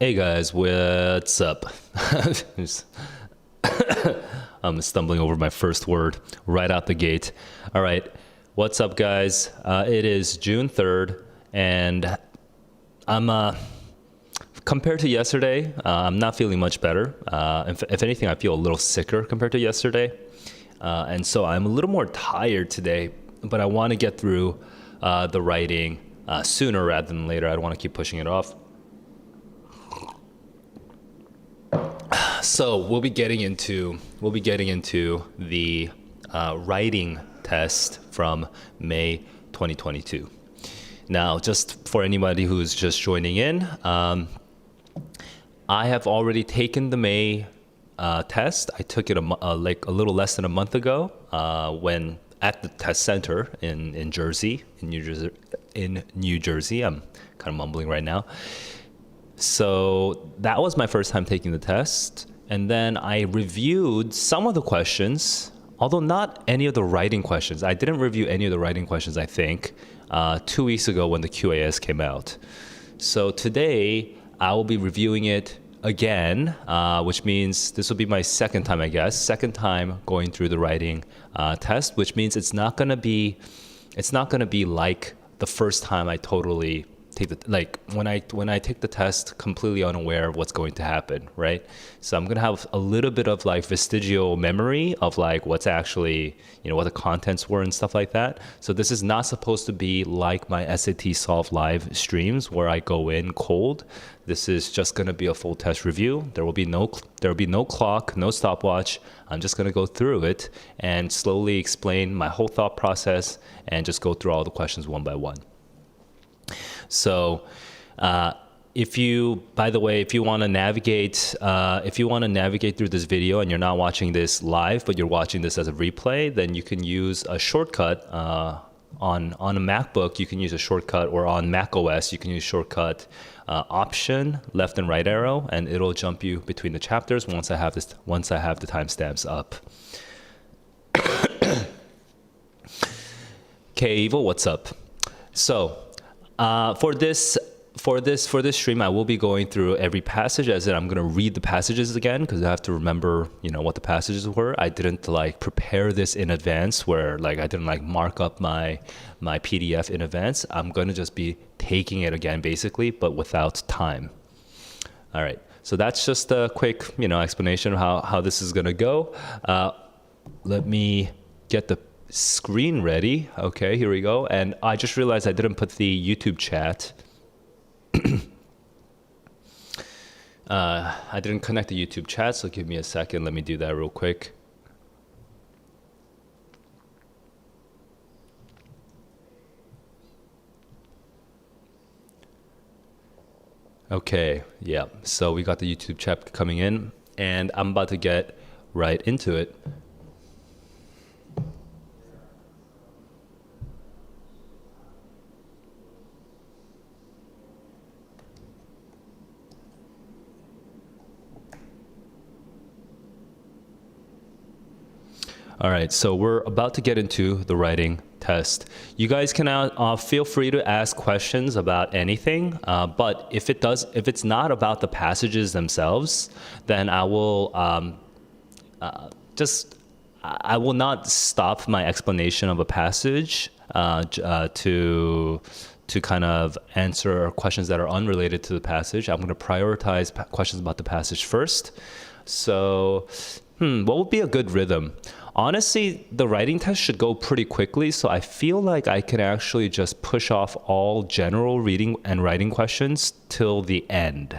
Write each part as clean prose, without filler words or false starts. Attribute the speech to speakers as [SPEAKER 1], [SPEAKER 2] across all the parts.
[SPEAKER 1] Hey guys, what's up? I'm stumbling over my first word right out the gate. All right, what's up, guys? It is June 3rd, and I'm compared to yesterday, I'm not feeling much better. If anything, I feel a little sicker compared to yesterday, and so I'm a little more tired today. But I want to get through the writing sooner rather than later. I don't want to keep pushing it off. So we'll be getting into the writing test from May 2022. Now, just for anybody who's just joining in, I have already taken the May test. I took it like a little less than a month ago when at the test center in New Jersey. I'm kind of mumbling right now. So that was my first time taking the test. And then I reviewed some of the questions, although not any of the writing questions. I didn't review any of the writing questions, I think, 2 weeks ago when the QAS came out. So today I will be reviewing it again, which means this will be my second time, I guess, second time going through the writing test, which means it's not gonna be like the first time I totally take when I take the test completely unaware of what's going to happen, right? So I'm gonna have a little bit of like vestigial memory of like what's actually, what the contents were and stuff like that. So this is not supposed to be like my SAT Solve live streams where I go in cold. This is just gonna be a full test review. There will be no clock, no stopwatch. I'm just gonna go through it and slowly explain my whole thought process and just go through all the questions one by one. So, if you want to navigate through this video and you're not watching this live, but you're watching this as a replay, then you can use a shortcut on a MacBook. You can use a shortcut, or on Mac OS, you can use shortcut Option left and right arrow, and it'll jump you between the chapters once I have the timestamps up. Okay, Evil, what's up? So. For this stream, I will be going through every passage, as in I'm going to read the passages again, because I have to remember, what the passages were. I didn't prepare this in advance, where I didn't mark up my PDF in advance. I'm going to just be taking it again, basically, but without time. All right. So that's just a quick, explanation of how this is going to go. Let me get the screen ready. Okay, here we go. And I just realized I didn't put the YouTube chat. I didn't connect the YouTube chat, so give me a second. Let me do that real quick. Okay, yeah. So we got the YouTube chat coming in, and I'm about to get right into it. All right, so we're about to get into the writing test. You guys can feel free to ask questions about anything, but if it's not about the passages themselves, then I will I will not stop my explanation of a passage to kind of answer questions that are unrelated to the passage. I'm going to prioritize questions about the passage first. So, what would be a good rhythm? Honestly, the writing test should go pretty quickly, so I feel like I can actually just push off all general reading and writing questions till the end.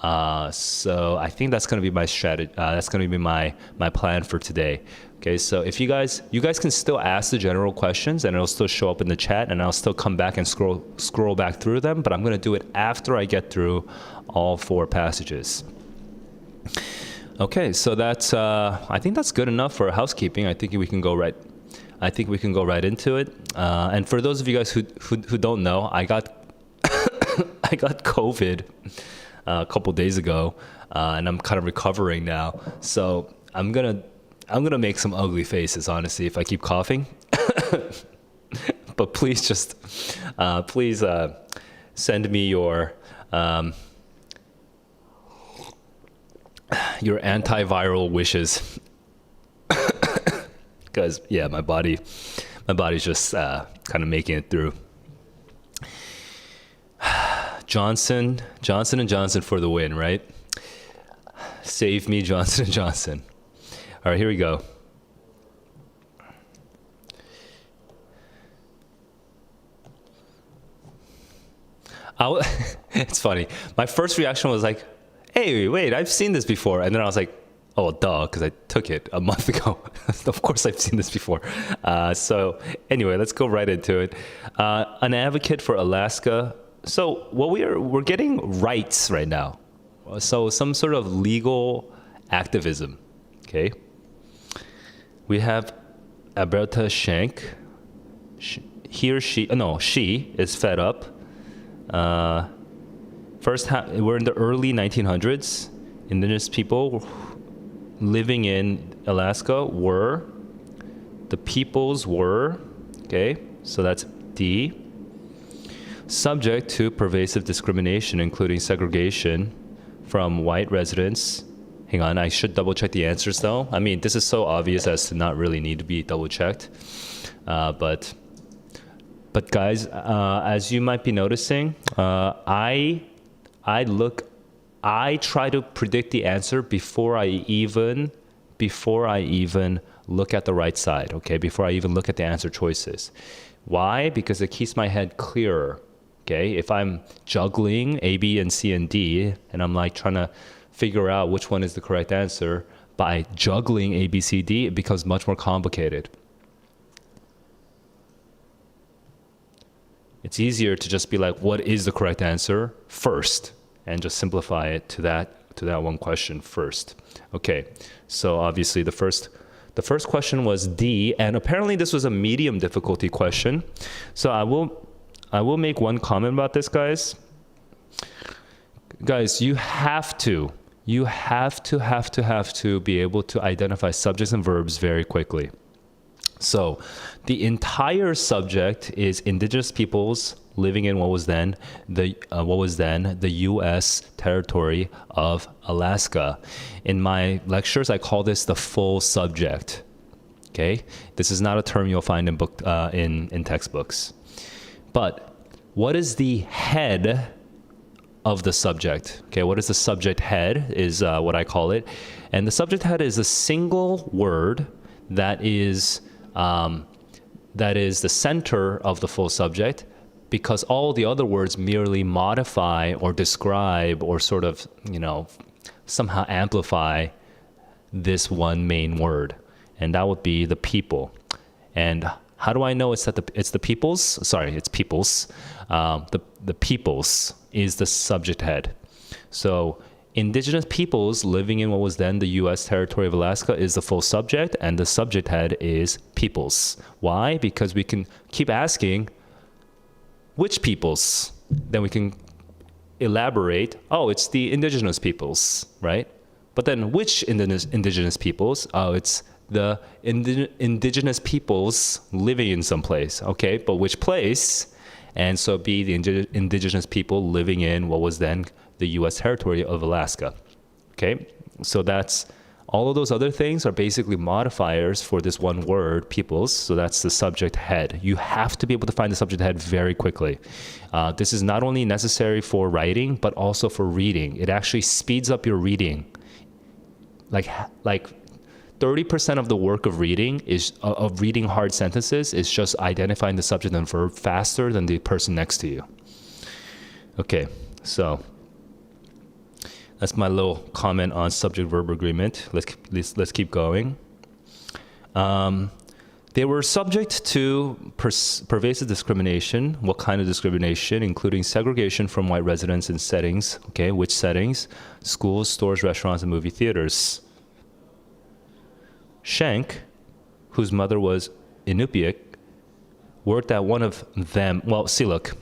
[SPEAKER 1] So I think that's going to be my strategy. That's going to be my plan for today. Okay, so if you guys can still ask the general questions, and it'll still show up in the chat, and I'll still come back and scroll back through them. But I'm going to do it after I get through all 4 passages. Okay, so that's I think that's good enough for housekeeping. I think we can go right into it. And for those of you guys who don't know, I got I got COVID a couple days ago, and I'm kind of recovering now. So I'm gonna make some ugly faces, honestly, if I keep coughing. But please just send me your your antiviral wishes. Because yeah, my body's just kind of making it through. Johnson & Johnson for the win, right? Save me, Johnson & Johnson. All right, here we go. It's funny. My first reaction was like, hey, wait, I've seen this before. And then I was like, oh, duh, because I took it a month ago. Of course, I've seen this before. So anyway, let's go right into it. An advocate for Alaska. So what we're getting rights right now. So some sort of legal activism. Okay. We have Alberta Shank. She is fed up. We're in the early 1900s. Indigenous people living in Alaska were, okay, so that's D, subject to pervasive discrimination, including segregation from white residents. Hang on, I should double check the answers though. I mean, this is so obvious as to not really need to be double checked. But guys, as you might be noticing, I try to predict the answer before I even look at the right side, okay? Before I even look at the answer choices. Why? Because it keeps my head clearer, okay? If I'm juggling A, B, and C, and D, and I'm like trying to figure out which one is the correct answer, by juggling A, B, C, D, it becomes much more complicated. It's easier to just be like, what is the correct answer first, and just simplify it to that one question first. Okay, so obviously the first question was D, and apparently this was a medium difficulty question. So I will make one comment about this, guys. Guys, you have to be able to identify subjects and verbs very quickly. So the entire subject is indigenous peoples living in what was then the U.S. territory of Alaska. In my lectures, I call this the full subject. Okay, this is not a term you'll find in textbooks. But what is the head of the subject? Okay, what is the subject head is what I call it, and the subject head is a single word that is the center of the full subject, because all the other words merely modify or describe or sort of, somehow amplify this one main word, and that would be the people. And how do I know it's the peoples? Sorry, it's peoples. The peoples is the subject head. So indigenous peoples living in what was then the U.S. territory of Alaska is the full subject, and the subject head is peoples. Why? Because we can keep asking, which peoples? Then we can elaborate, oh, it's the indigenous peoples, right? But then which indigenous peoples? Oh, it's the indigenous peoples living in some place, okay? But which place? And so be the indigenous people living in what was then the U.S. territory of Alaska, okay? So that's, all of those other things are basically modifiers for this one word, peoples, so that's the subject head. You have to be able to find the subject head very quickly. This is not only necessary for writing, but also for reading. It actually speeds up your reading. Like 30% of the work of reading hard sentences is just identifying the subject and verb faster than the person next to you. Okay, so that's my little comment on subject-verb agreement. Let's keep going. They were subject to pervasive discrimination. What kind of discrimination? Including segregation from white residents in settings. Okay, which settings? Schools, stores, restaurants, and movie theaters. Shank, whose mother was Inupiaq, worked at one of them. Well, see, look,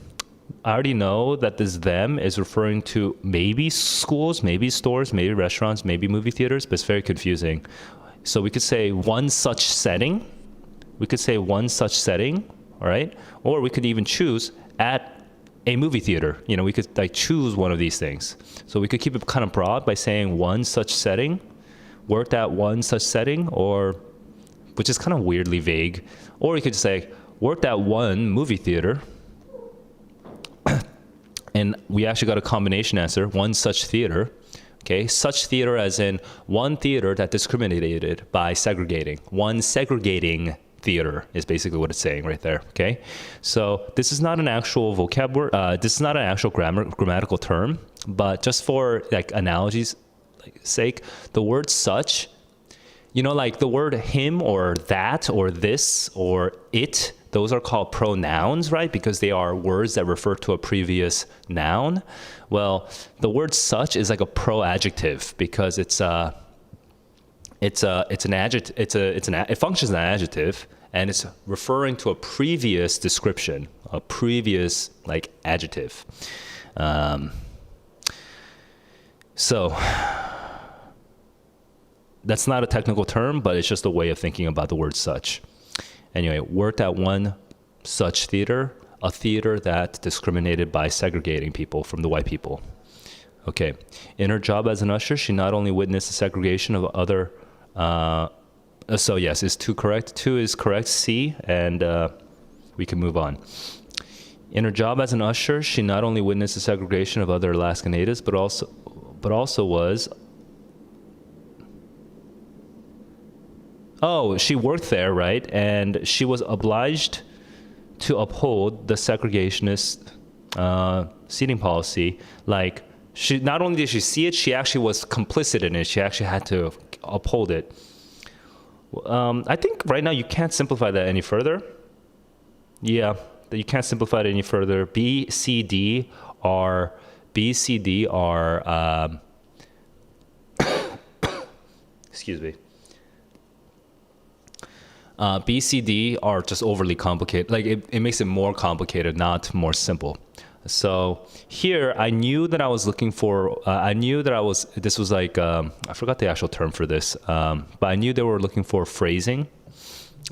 [SPEAKER 1] I already know that this them is referring to maybe schools, maybe stores, maybe restaurants, maybe movie theaters, but it's very confusing. So we could say one such setting. We could say one such setting, all right? Or we could even choose at a movie theater. You know, we could like choose one of these things. So we could keep it kind of broad by saying one such setting, worked at one such setting, or which is kind of weirdly vague. Or we could say worked at one movie theater. And we actually got a combination answer, one such theater. Okay, such theater as in one theater that discriminated by segregating. One segregating theater is basically what it's saying right there. Okay, so this is not an actual vocabulary. This is not an actual grammatical term, but just for like analogies' sake, the word such, you know, like the word him or that or this or it, those are called pronouns, right? Because they are words that refer to a previous noun. Well, the word such is like a pro-adjective because it functions as an adjective, and it's referring to a previous description, a previous like adjective. So that's not a technical term, but it's just a way of thinking about the word such. Anyway, worked at one such theater, a theater that discriminated by segregating people from the white people. Okay, in her job as an usher, she not only witnessed the segregation of other, so yes, is 2 correct? 2 is correct, C, and we can move on. In her job as an usher, she not only witnessed the segregation of other Alaska Natives, but also was, oh, she worked there, right? And she was obliged to uphold the segregationist seating policy. Like, she not only did she see it, she actually was complicit in it. She actually had to uphold it. I think right now you can't simplify that any further. Yeah, you can't simplify it any further. B, C, D are excuse me. B, C, D are just overly complicated. Like it makes it more complicated, not more simple. So here I knew that I was looking for, this was like, I forgot the actual term for this, but I knew they were looking for phrasing,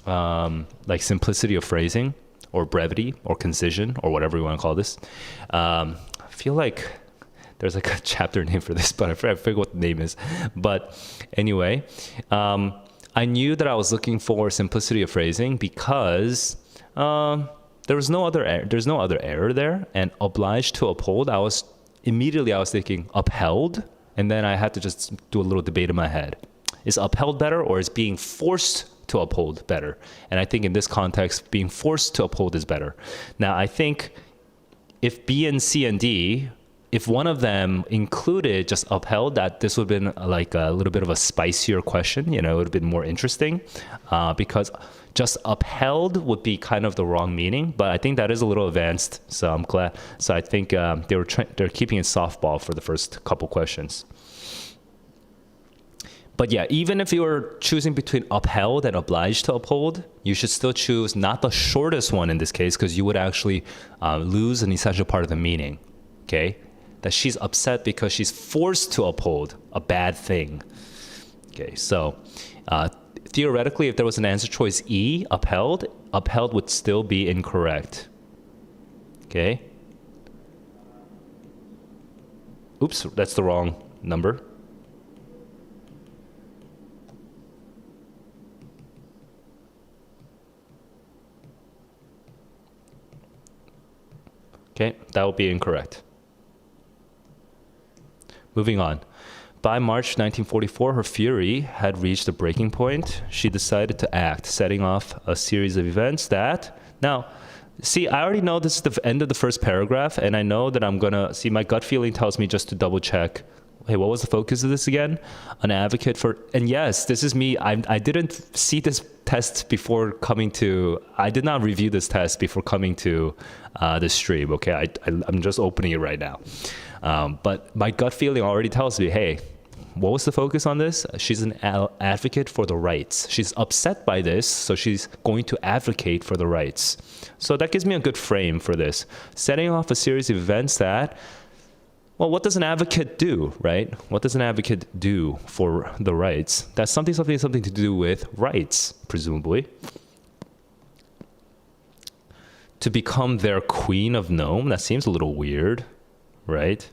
[SPEAKER 1] like simplicity of phrasing or brevity or concision or whatever you want to call this. I feel like there's like a chapter name for this, but I forget what the name is. But anyway, I knew that I was looking for simplicity of phrasing because there's no other error there, and obliged to uphold. I was thinking upheld, and then I had to just do a little debate in my head. Is upheld better, or is being forced to uphold better? And I think in this context, being forced to uphold is better. Now, I think if B and C and D, if one of them included just upheld, that this would have been like a little bit of a spicier question. You know, it would have been more interesting because just upheld would be kind of the wrong meaning. But I think that is a little advanced, so I'm glad. So I think they're keeping it softball for the first couple questions. But yeah, even if you were choosing between upheld and obliged to uphold, you should still choose not the shortest one in this case, because you would actually lose an essential part of the meaning. Okay, that she's upset because she's forced to uphold a bad thing. Okay, so theoretically, if there was an answer choice E, upheld would still be incorrect. Okay. Oops, that's the wrong number. Okay, that would be incorrect. Moving on. By March 1944, her fury had reached a breaking point. She decided to act, setting off a series of events that... Now, see, I already know this is the end of the first paragraph, and I know that I'm going to... See, my gut feeling tells me just to double check. Hey, what was the focus of this again? An advocate for... And yes, this is me. I didn't see this test before coming to... I did not review this test before coming to this stream, okay? I'm just opening it right now. But my gut feeling already tells me, hey, what was the focus on this? She's an advocate for the rights. She's upset by this, so she's going to advocate for the rights. So that gives me a good frame for this. Setting off a series of events that, well, what does an advocate do, right? What does an advocate do for the rights? That's something to do with rights, presumably. to become their queen of Nome. That seems a little weird, right?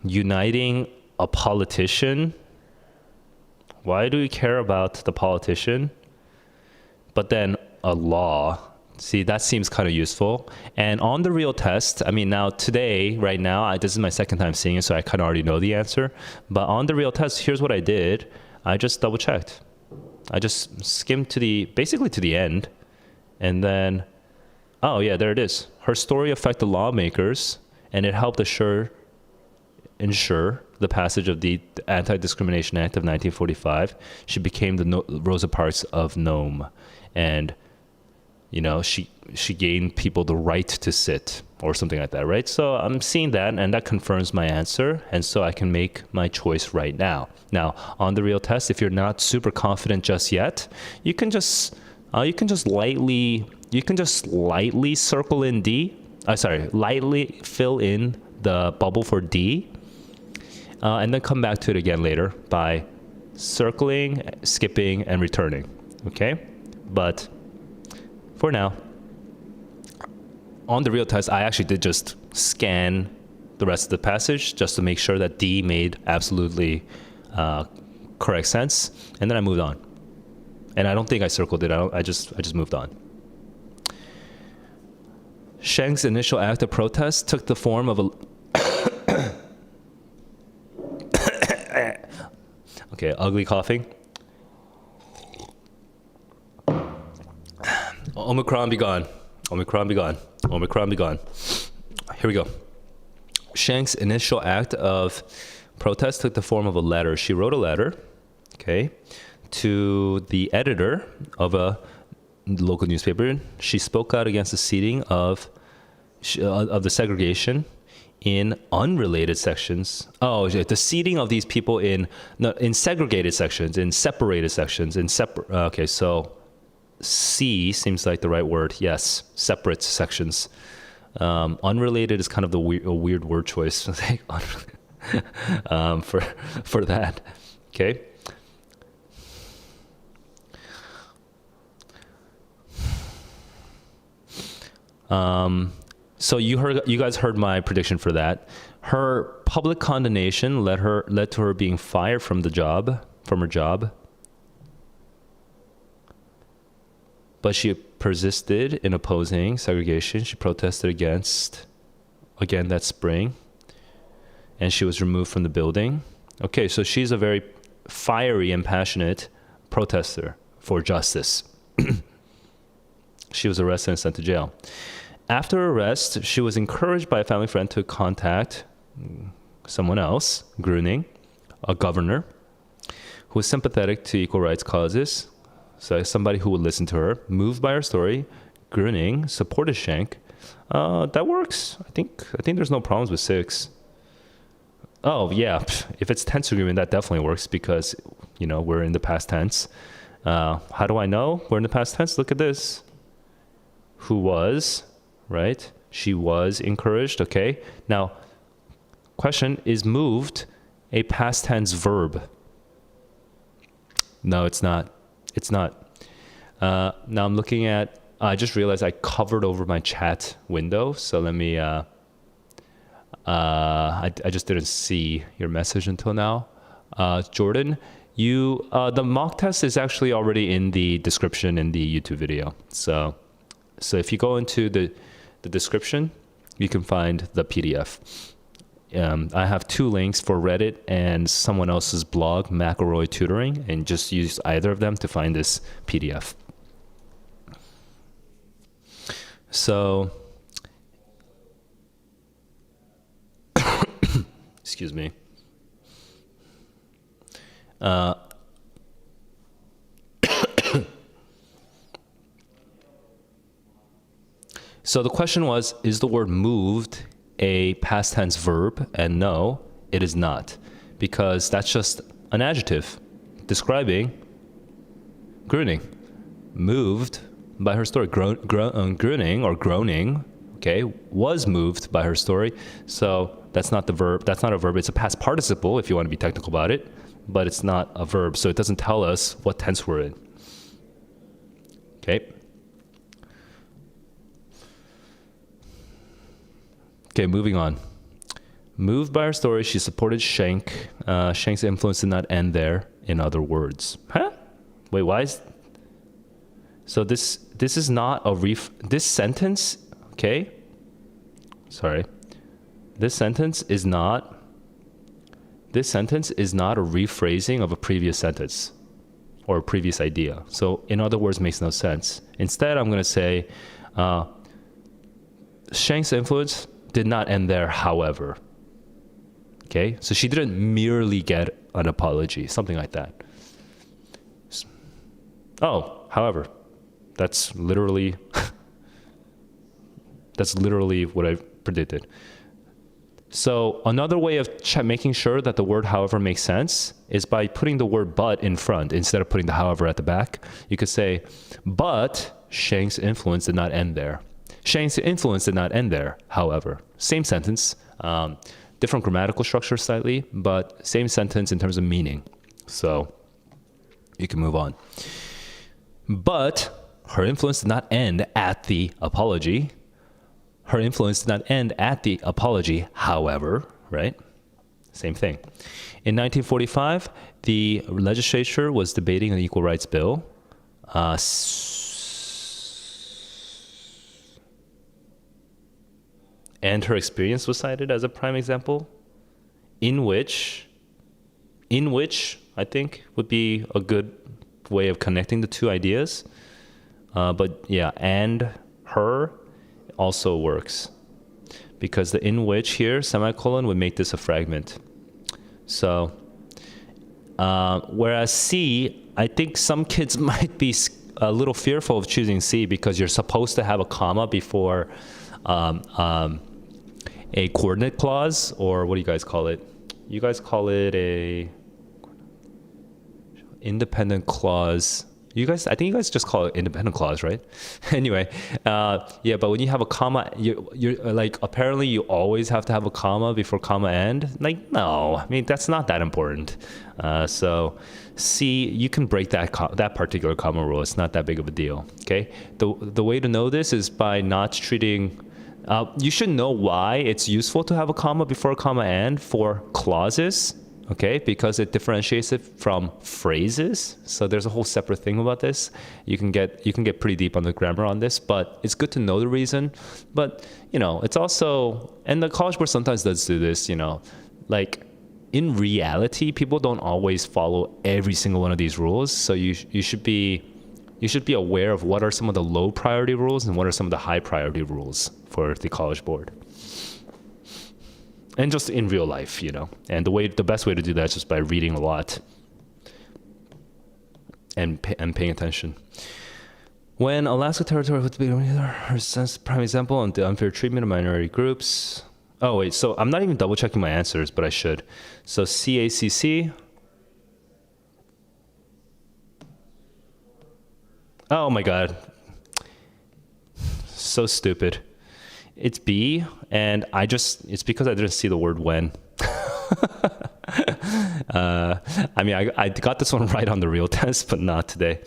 [SPEAKER 1] Uniting a politician. Why do we care about the politician? But then a law. See, that seems kind of useful. And on the real test, I mean, now today, right now, this is my second time seeing it, so I kind of already know the answer. But on the real test, here's what I did. I just double checked. I just skimmed basically to the end. And then, oh yeah, there it is. Her story affected lawmakers, and it helped ensure the passage of the Anti-Discrimination Act of 1945. She became the Rosa Parks of Nome. And you know, she gained people the right to sit or something like that, right? So I'm seeing that, and that confirms my answer, and so I can make my choice right now. Now, on the real test, if you're not super confident just yet, you can just lightly circle in D. Lightly fill in the bubble for D, and then come back to it again later by circling, skipping, and returning. Okay, but for now, on the real test, I actually did just scan the rest of the passage just to make sure that D made absolutely correct sense, and then I moved on. And I don't think I circled it. I just moved on. Sheng's initial act of protest took the form of a okay, ugly coughing. Omicron be gone. Omicron be gone. Omicron be gone. Here we go. Sheng's initial act of protest took the form of a letter. She wrote a letter, okay, to the editor of a local newspaper. She spoke out against the seating of the segregation in unrelated sections. Oh, the seating of these people in segregated sections, in separated sections, okay, so C seems like the right word. Yes, separate sections. Unrelated is kind of a weird word choice for that. Okay. So you guys heard my prediction for that. Her public condemnation led to her being fired from her job. But she persisted in opposing segregation. She protested again that spring, and she was removed from the building. Okay, so she's a very fiery and passionate protester for justice. She was arrested and sent to jail. After her arrest, she was encouraged by a family friend to contact someone else, Gruning, a governor, who was sympathetic to equal rights causes. So somebody who would listen to her. Moved by her story, Gruning supported Schenk. That works. I think there's no problems with 6. Oh yeah, if it's tense agreement, that definitely works because we're in the past tense. How do I know we're in the past tense? Look at this. Who was, right? She was encouraged. Okay. Now, question, is moved a past tense verb? No, it's not. It's not. Now I'm looking at, I just realized I covered over my chat window. So let me, I just didn't see your message until now. Jordan, the mock test is actually already in the description in the YouTube video. So if you go into the description, you can find the PDF. I have 2 links for Reddit and someone else's blog, McElroy Tutoring, and just use either of them to find this PDF. So, excuse me. So the question was, is the word moved a past tense verb? And no, it is not, because that's just an adjective describing Gruning. Moved by her story. Gruning or groaning, okay, was moved by her story. So that's not the verb. That's not a verb. It's a past participle if you want to be technical about it, but it's not a verb. So it doesn't tell us what tense we're in. Okay. Okay, moving on. Moved by her story, she supported Schenck. Schenck's influence did not end there, in other words. Huh? Wait, why is... So this is not a this sentence, okay? Sorry. This sentence is not a rephrasing of a previous sentence or a previous idea. So in other words, makes no sense. Instead, I'm going to say, Schenck's influence did not end there, however. Okay, so she didn't merely get an apology, something like that. Oh, however, that's literally what I predicted. So another way of making sure that the word however makes sense is by putting the word but in front instead of putting the however at the back. You could say, but Schenck's influence did not end there. Schenck's influence did not end there, however. Same sentence, different grammatical structure slightly, but same sentence in terms of meaning. So you can move on. But her influence did not end at the apology. Her influence did not end at the apology, however, right? Same thing. In 1945, the legislature was debating an equal rights bill. And her experience was cited as a prime example, in which I think would be a good way of connecting the two ideas. But yeah, and her also works because the in which here, semicolon, would make this a fragment. So, whereas C, I think some kids might be a little fearful of choosing C because you're supposed to have a comma before a coordinate clause, or what do you guys call it? You guys call it a independent clause. I think you guys just call it independent clause, right? Anyway, yeah, but when you have a comma, you're like, apparently you always have to have a comma before comma end. Like, no, I mean, that's not that important. So C, you can break that particular comma rule. It's not that big of a deal, okay? The way to know this is by not treating, you should know why it's useful to have a comma before a comma end for clauses. Okay, because it differentiates it from phrases. So there's a whole separate thing about this. You can get pretty deep on the grammar on this, but it's good to know the reason. But it's also, and the College Board sometimes does do this. Like in reality, people don't always follow every single one of these rules. So you should be aware of what are some of the low priority rules and what are some of the high priority rules for the College Board. And just in real life, and the best way to do that is just by reading a lot and paying attention. When Alaska Territory was to be her prime example on the unfair treatment of minority groups. Oh wait, so I'm not even double checking my answers, but I should. So CACC. Oh my God, so stupid. It's B, and it's because I didn't see the word when. I mean, I got this one right on the real test, but not today.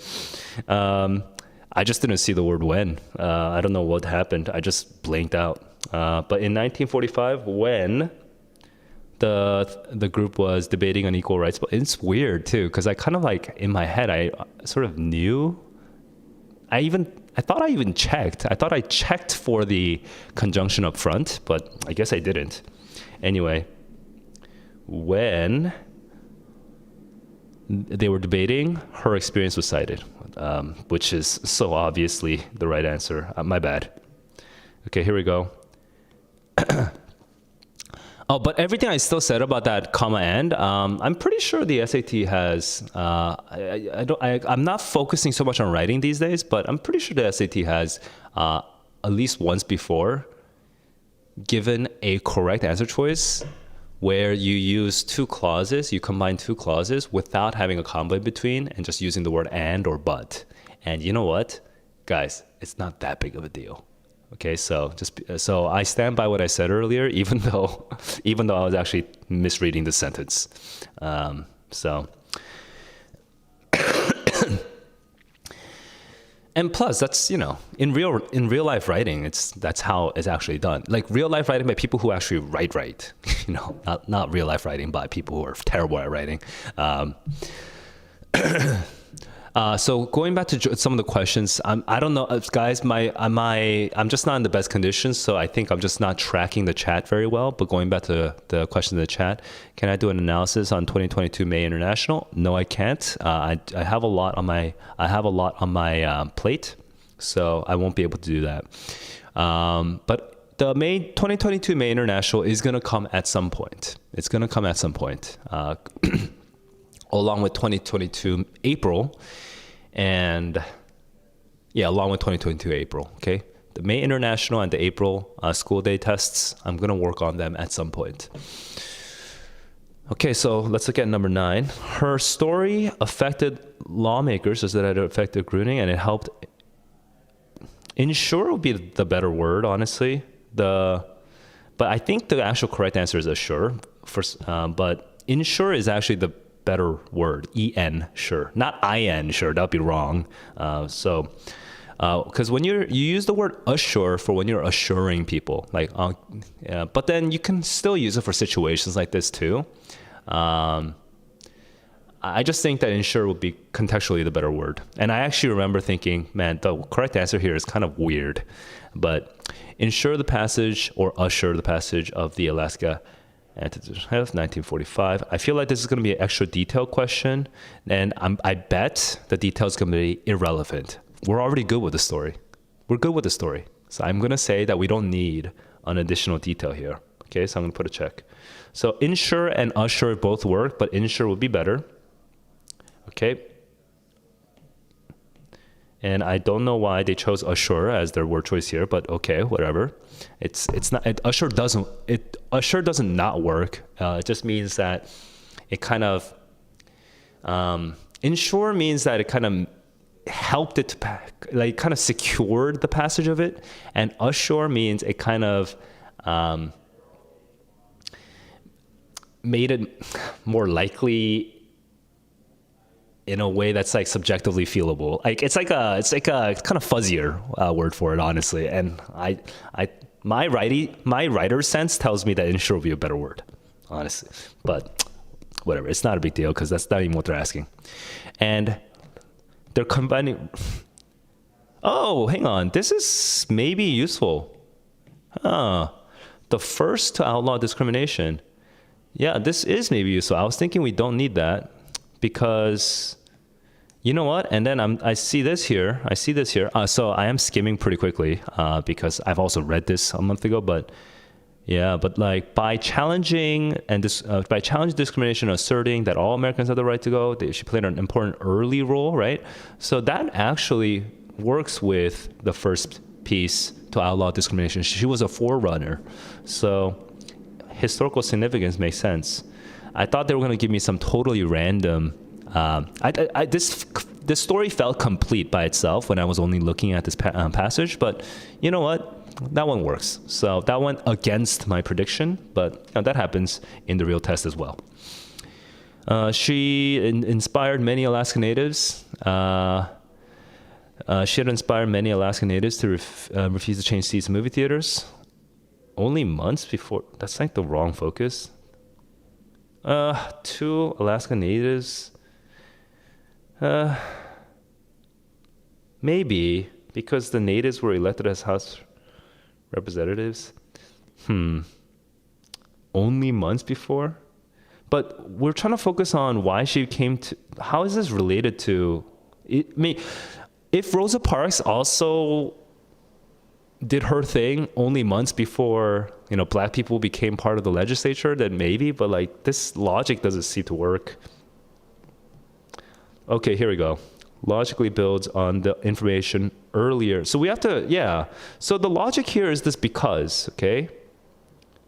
[SPEAKER 1] I just didn't see the word when. I don't know what happened. I just blanked out. But in 1945, when the group was debating on equal rights, but it's weird too, because I kind of like, in my head, I sort of knew. I thought I even checked. I thought I checked for the conjunction up front, but I guess I didn't. Anyway, when they were debating, her experience was cited, which is so obviously the right answer. My bad. Okay, here we go. Oh, but everything I still said about that comma and, I'm pretty sure the SAT has. I'm not focusing so much on writing these days, but I'm pretty sure the SAT has at least once before given a correct answer choice where you use two clauses, you combine two clauses without having a comma in between and just using the word and or but. And you know what, guys, it's not that big of a deal. Okay, so I stand by what I said earlier, even though I was actually misreading the sentence. And plus, that's, in real life writing, that's how it's actually done. Like real life writing by people who actually write, not real life writing by people who are terrible at writing. So going back to some of the questions, I don't know, guys. I'm just not in the best conditions, so I think I'm just not tracking the chat very well. But going back to the question in the chat, can I do an analysis on 2022 May International? No, I can't. I have a lot on my plate, so I won't be able to do that. But the 2022 May International is going to come at some point. It's going to come at some point, along with 2022 April. And along with 2022 April, okay? The May International and the April school day tests, I'm going to work on them at some point. Okay, so let's look at number 9. Her story affected lawmakers, as that it affected grooming, and it helped. Ensure would be the better word, honestly. But I think the actual correct answer is assure. But ensure is actually the better word. En, sure, not in, sure. That'd be wrong. Because when you use the word assure for when you're assuring people, like, but then you can still use it for situations like this too. I just think that ensure would be contextually the better word. And I actually remember thinking, man, the correct answer here is kind of weird, but ensure the passage or assure the passage of the Alaska Anti-Terrorism 1945. I feel like this is going to be an extra detailed question, and I bet the detail is going to be irrelevant. We're already good with the story. We're good with the story. So I'm going to say that we don't need an additional detail here. Okay, so I'm going to put a check. So ensure and assure both work, but ensure would be better. Okay. And I don't know why they chose assure as their word choice here, but okay, whatever. It's not, assure doesn't not work. It just means that it kind of, ensure means that it kind of helped it to, like, kind of secured the passage of it. And assure means it kind of made it more likely in a way that's like subjectively feelable. Like it's like a kind of fuzzier word for it, honestly. And my writer's sense tells me that ensure will be a better word, honestly. But whatever, it's not a big deal because that's not even what they're asking. And they're combining. Oh, hang on, this is maybe useful. The first to outlaw discrimination. Yeah, this is maybe useful. I was thinking we don't need that because. You know what? And then I see this here. So I am skimming pretty quickly because I've also read this a month ago. But yeah, but like by challenging discrimination, asserting that all Americans have the right to go, she played an important early role, right? So that actually works with the first piece to outlaw discrimination. She was a forerunner. So historical significance makes sense. I thought they were going to give me some totally random. This story felt complete by itself when I was only looking at this passage, but you know what? That one works. So that went against my prediction, but that happens in the real test as well. She inspired many Alaska Natives. She had inspired many Alaska Natives to refuse to change seats in movie theaters. Only months before. That's like the wrong focus. 2 Alaska Natives. Maybe because the natives were elected as House representatives. Only months before? But we're trying to focus on why she came to. How is this related to? If Rosa Parks also did her thing only months before, black people became part of the legislature, then maybe. But like this logic doesn't seem to work. Okay, here we go. Logically builds on the information earlier. So we have to, So the logic here is this because, okay?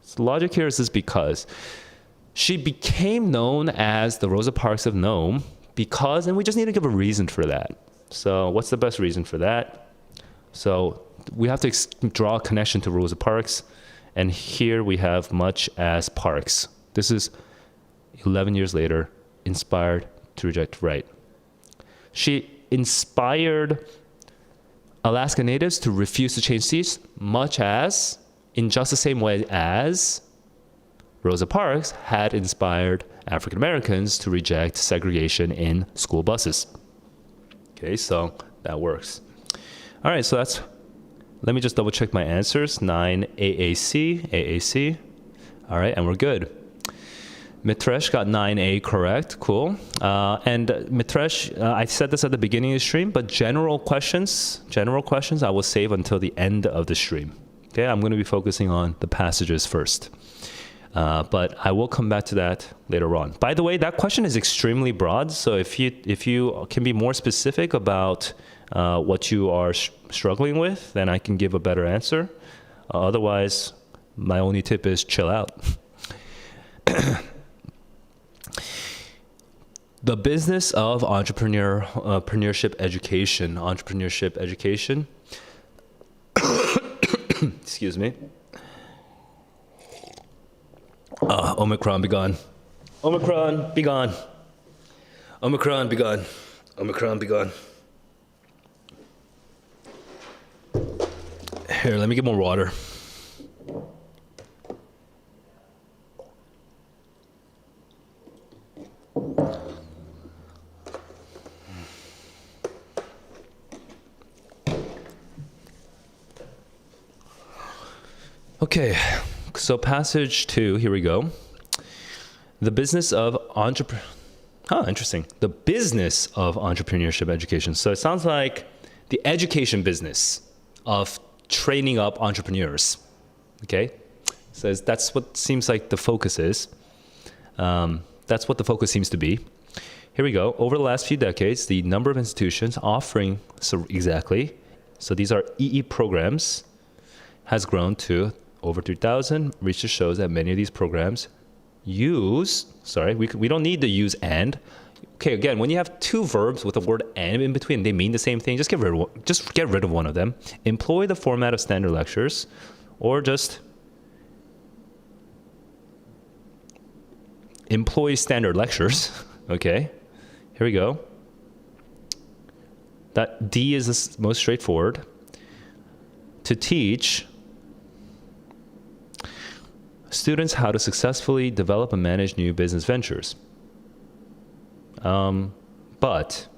[SPEAKER 1] So the logic here is this because. She became known as the Rosa Parks of Nome because, and we just need to give a reason for that. So what's the best reason for that? So we have to draw a connection to Rosa Parks. And here we have much as Parks. This is 11 years later, inspired to reject right. She inspired Alaska natives to refuse to change seats, much as, in just the same way as Rosa Parks had inspired African Americans to reject segregation in school buses. Okay, so that works. All right, so let me just double check my answers. 9 AAC. All right, and we're good. Mitresh got 9A correct, cool. And Mitresh, I said this at the beginning of the stream, but general questions I will save until the end of the stream. Okay, I'm going to be focusing on the passages first. But I will come back to that later on. By the way, that question is extremely broad, so if you can be more specific about what you are struggling with, then I can give a better answer. Otherwise, my only tip is chill out. The business of entrepreneurship education. Excuse me. Omicron be gone. Omicron be gone. Omicron be gone. Omicron be gone. Here, let me get more water. Okay, so passage 2, here we go. The business of interesting. The business of entrepreneurship education. So it sounds like the education business of training up entrepreneurs. Okay, so that's what seems like the focus is. That's what the focus seems to be. Here we go. Over the last few decades, the number of institutions offering, so these are EE programs, has grown to over 3,000. Research shows that many of these programs we don't need to use and. Okay, again, when you have two verbs with the word and in between, they mean the same thing. Just get rid of one of them. Employ the format of standard lectures, or just employ standard lectures. Okay, here we go. That D is the most straightforward. To teach students how to successfully develop and manage new business ventures. But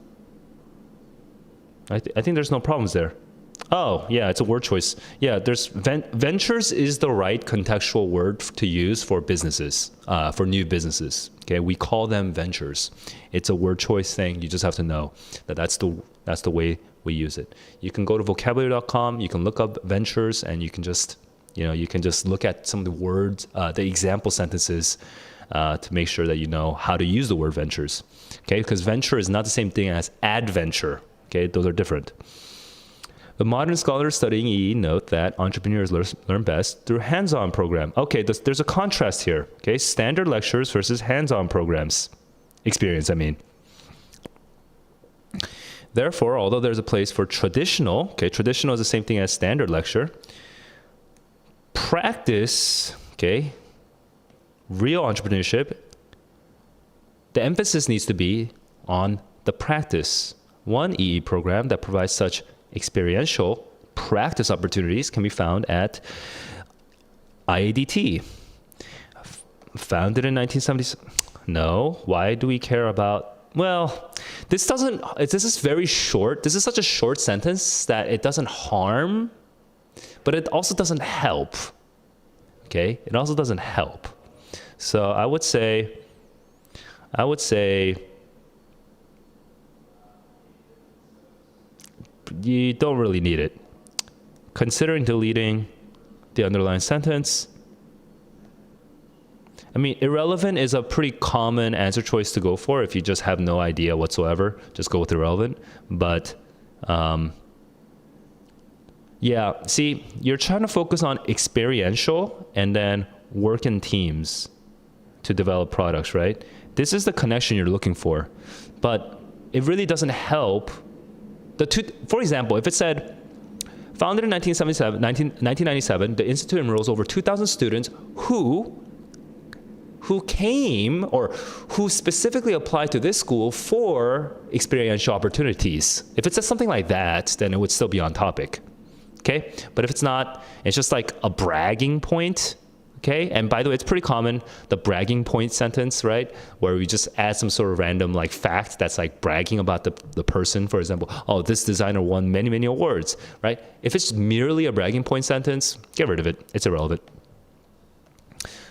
[SPEAKER 1] I think there's no problems there. Oh, yeah, it's a word choice. Yeah, there's ventures is the right contextual word to use for businesses, for new businesses. Okay, we call them ventures. It's a word choice thing. You just have to know that that's the way we use it. You can go to vocabulary.com. You can look up ventures, and you can just look at some of the words, the example sentences, to make sure that you know how to use the word ventures. Okay, because venture is not the same thing as adventure. Okay, those are different. The modern scholars studying EE note that entrepreneurs learn best through hands-on program. Okay, there's a contrast here. Okay, standard lectures versus hands-on programs. Experience, I mean. Therefore, although there's a place for traditional is the same thing as standard lecture. Practice, real entrepreneurship, the emphasis needs to be on the practice. One EE program that provides such experiential practice opportunities can be found at IADT. Founded in 1977. No, why do we care about? Well, this is very short. This is such a short sentence that it doesn't harm, but it also doesn't help. Okay, it also doesn't help. So I would say you don't really need it. Considering deleting the underlined sentence. I mean, irrelevant is a pretty common answer choice to go for if you just have no idea whatsoever. Just go with irrelevant. But yeah, see, you're trying to focus on experiential and then work in teams to develop products, right? This is the connection you're looking for. But it really doesn't help. For example, if it said, founded in 1997, the Institute enrolls over 2,000 students who who came or who specifically applied to this school for experiential opportunities. If it says something like that, then it would still be on topic. Okay? But if it's not, it's just like a bragging point. Okay? And by the way, it's pretty common, the bragging point sentence, right? Where we just add some sort of random like fact that's like bragging about the person. For example, oh, this designer won many, many awards, right? If it's merely a bragging point sentence, get rid of it. It's irrelevant.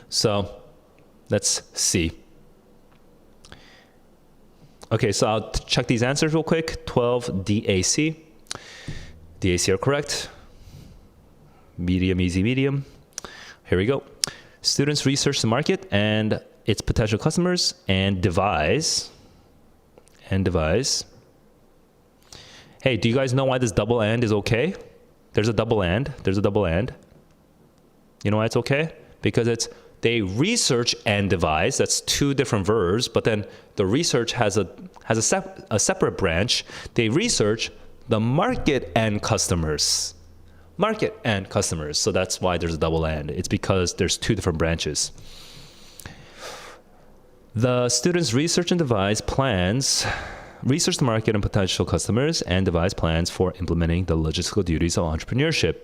[SPEAKER 1] So let's see. Okay, so I'll check these answers real quick. 12 DAC. DAC are correct. Medium, easy, medium. Here we go. Students research the market and its potential customers and devise. Hey, do you guys know why this double and is okay? There's a double and. You know why it's okay? Because they research and devise. That's two different verbs, but then the research has a separate branch. They research the market and customers. Market and customers. So that's why there's a double and. It's because there's two different branches. The students research and devise plans, research the market and potential customers, and devise plans for implementing the logistical duties of entrepreneurship.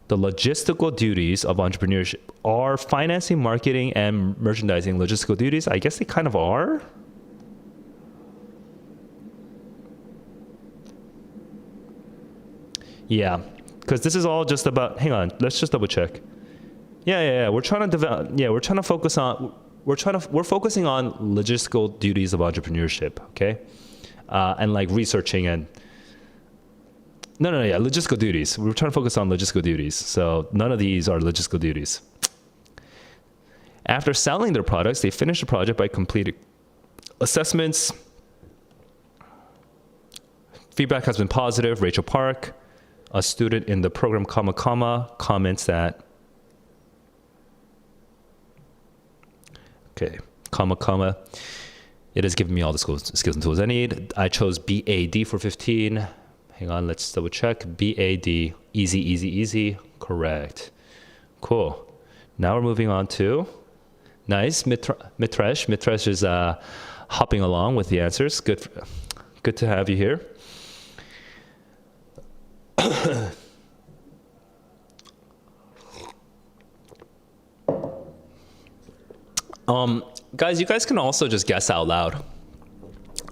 [SPEAKER 1] The logistical duties of entrepreneurship are financing, marketing, and merchandising logistical duties. I guess they kind of are. Yeah, because this is all just about, hang on, let's just double check. Yeah. We're focusing on logistical duties of entrepreneurship, okay? And like researching and logistical duties. We're trying to focus on logistical duties. So none of these are logistical duties. After selling their products, they finish the project by completing assessments. Feedback has been positive. Rachel Park, a student in the program, comments that, it has given me all the skills and tools I need. I chose BAD for 15. Hang on, let's double check. BAD, easy, correct. Cool. Now we're moving on to, nice, Mitresh. Mitresh is hopping along with the answers. Good to have you here. Guys, you guys can also just guess out loud.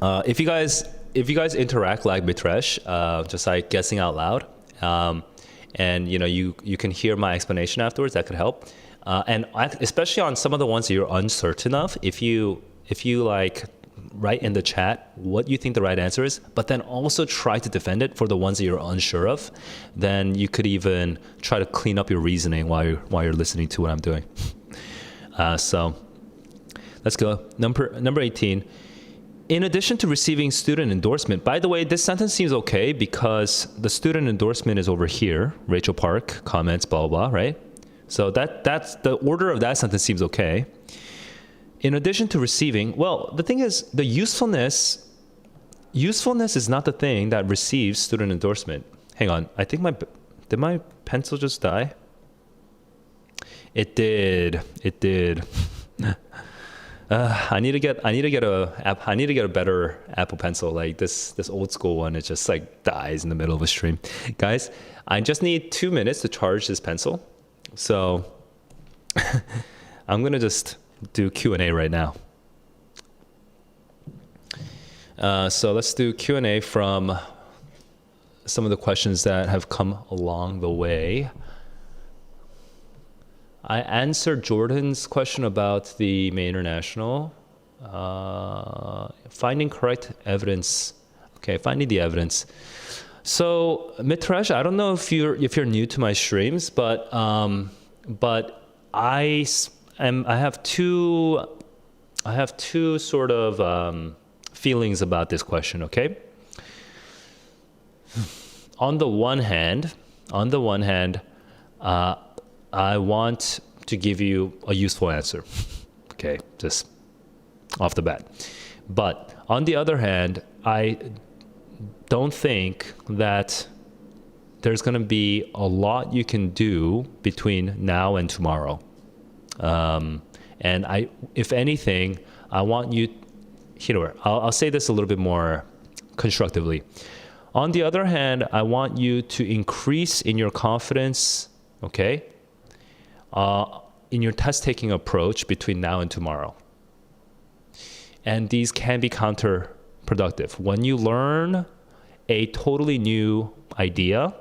[SPEAKER 1] If you guys interact like Mitresh, just like guessing out loud, and you can hear my explanation afterwards, that could help. And especially on some of the ones that you're uncertain of, if you like write in the chat what you think the right answer is, but then also try to defend it for the ones that you're unsure of, then you could even try to clean up your reasoning while you're listening to what I'm doing. So let's go. Number 18. In addition to receiving student endorsement, by the way, this sentence seems okay because the student endorsement is over here. Rachel Park comments, blah, blah, blah, right? So that's the order of that sentence seems okay. In addition to receiving, well, the thing is, the usefulness is not the thing that receives student endorsement. Hang on, I think did my pencil just die? It did. I need to get a better Apple Pencil. Like this old school one, it just like dies in the middle of a stream. Guys, I just need 2 minutes to charge this pencil. So I'm gonna just do Q&A right now. So let's do Q&A from some of the questions that have come along the way. I answered Jordan's question about the May International. Finding correct evidence. Okay, finding the evidence. So Mitresh, I don't know if you're new to my streams, but I have two sort of feelings about this question. Okay. On the one hand, I want to give you a useful answer. Okay, just off the bat. But on the other hand, I don't think that there's going to be a lot you can do between now and tomorrow. And if anything, I want you, I'll say this a little bit more constructively. On the other hand, I want you to increase in your confidence, okay, in your test-taking approach between now and tomorrow. And these can be counterproductive. When you learn a totally new idea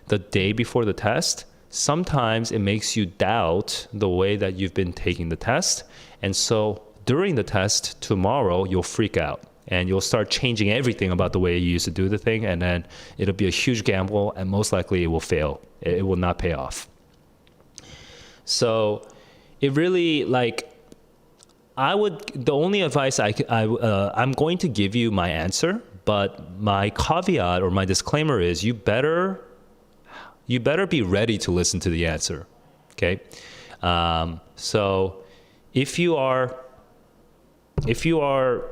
[SPEAKER 1] the day before the test, sometimes it makes you doubt the way that you've been taking the test. And so during the test tomorrow, you'll freak out and you'll start changing everything about the way you used to do the thing. And then it'll be a huge gamble and most likely it will fail. It will not pay off. So it really, the only advice I'm going to give you my answer, but my caveat or my disclaimer is you better be ready to listen to the answer, okay? So if you are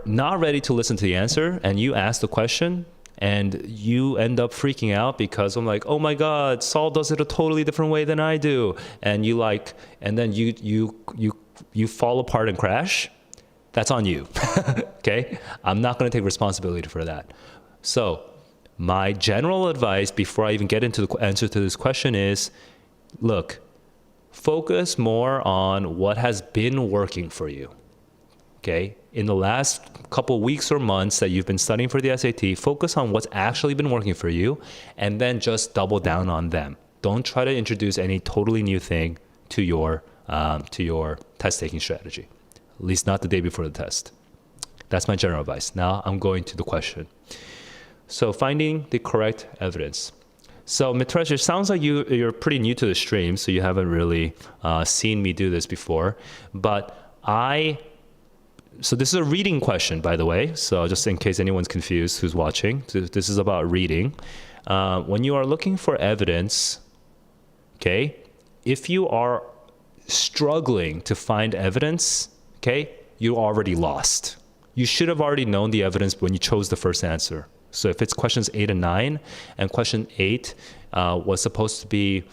[SPEAKER 1] not ready to listen to the answer and you ask the question and you end up freaking out because I'm like, oh my God, Saul does it a totally different way than I do, and then you fall apart and crash, that's on you, okay? I'm not gonna take responsibility for that. So my general advice before I even get into the answer to this question is, look, focus more on what has been working for you, okay? In the last couple weeks or months that you've been studying for the SAT, focus on what's actually been working for you and then just double down on them. Don't try to introduce any totally new thing to your test-taking strategy, at least not the day before the test. That's my general advice. Now I'm going to the question. So finding the correct evidence. So Mitresh, it sounds like you're pretty new to the stream, so you haven't really seen me do this before. But so this is a reading question, by the way. So just in case anyone's confused who's watching, this is about reading. When you are looking for evidence, okay, if you are struggling to find evidence, okay, you already lost. You should have already known the evidence when you chose the first answer. So if it's questions 8 and 9, and question 8 was supposed to be,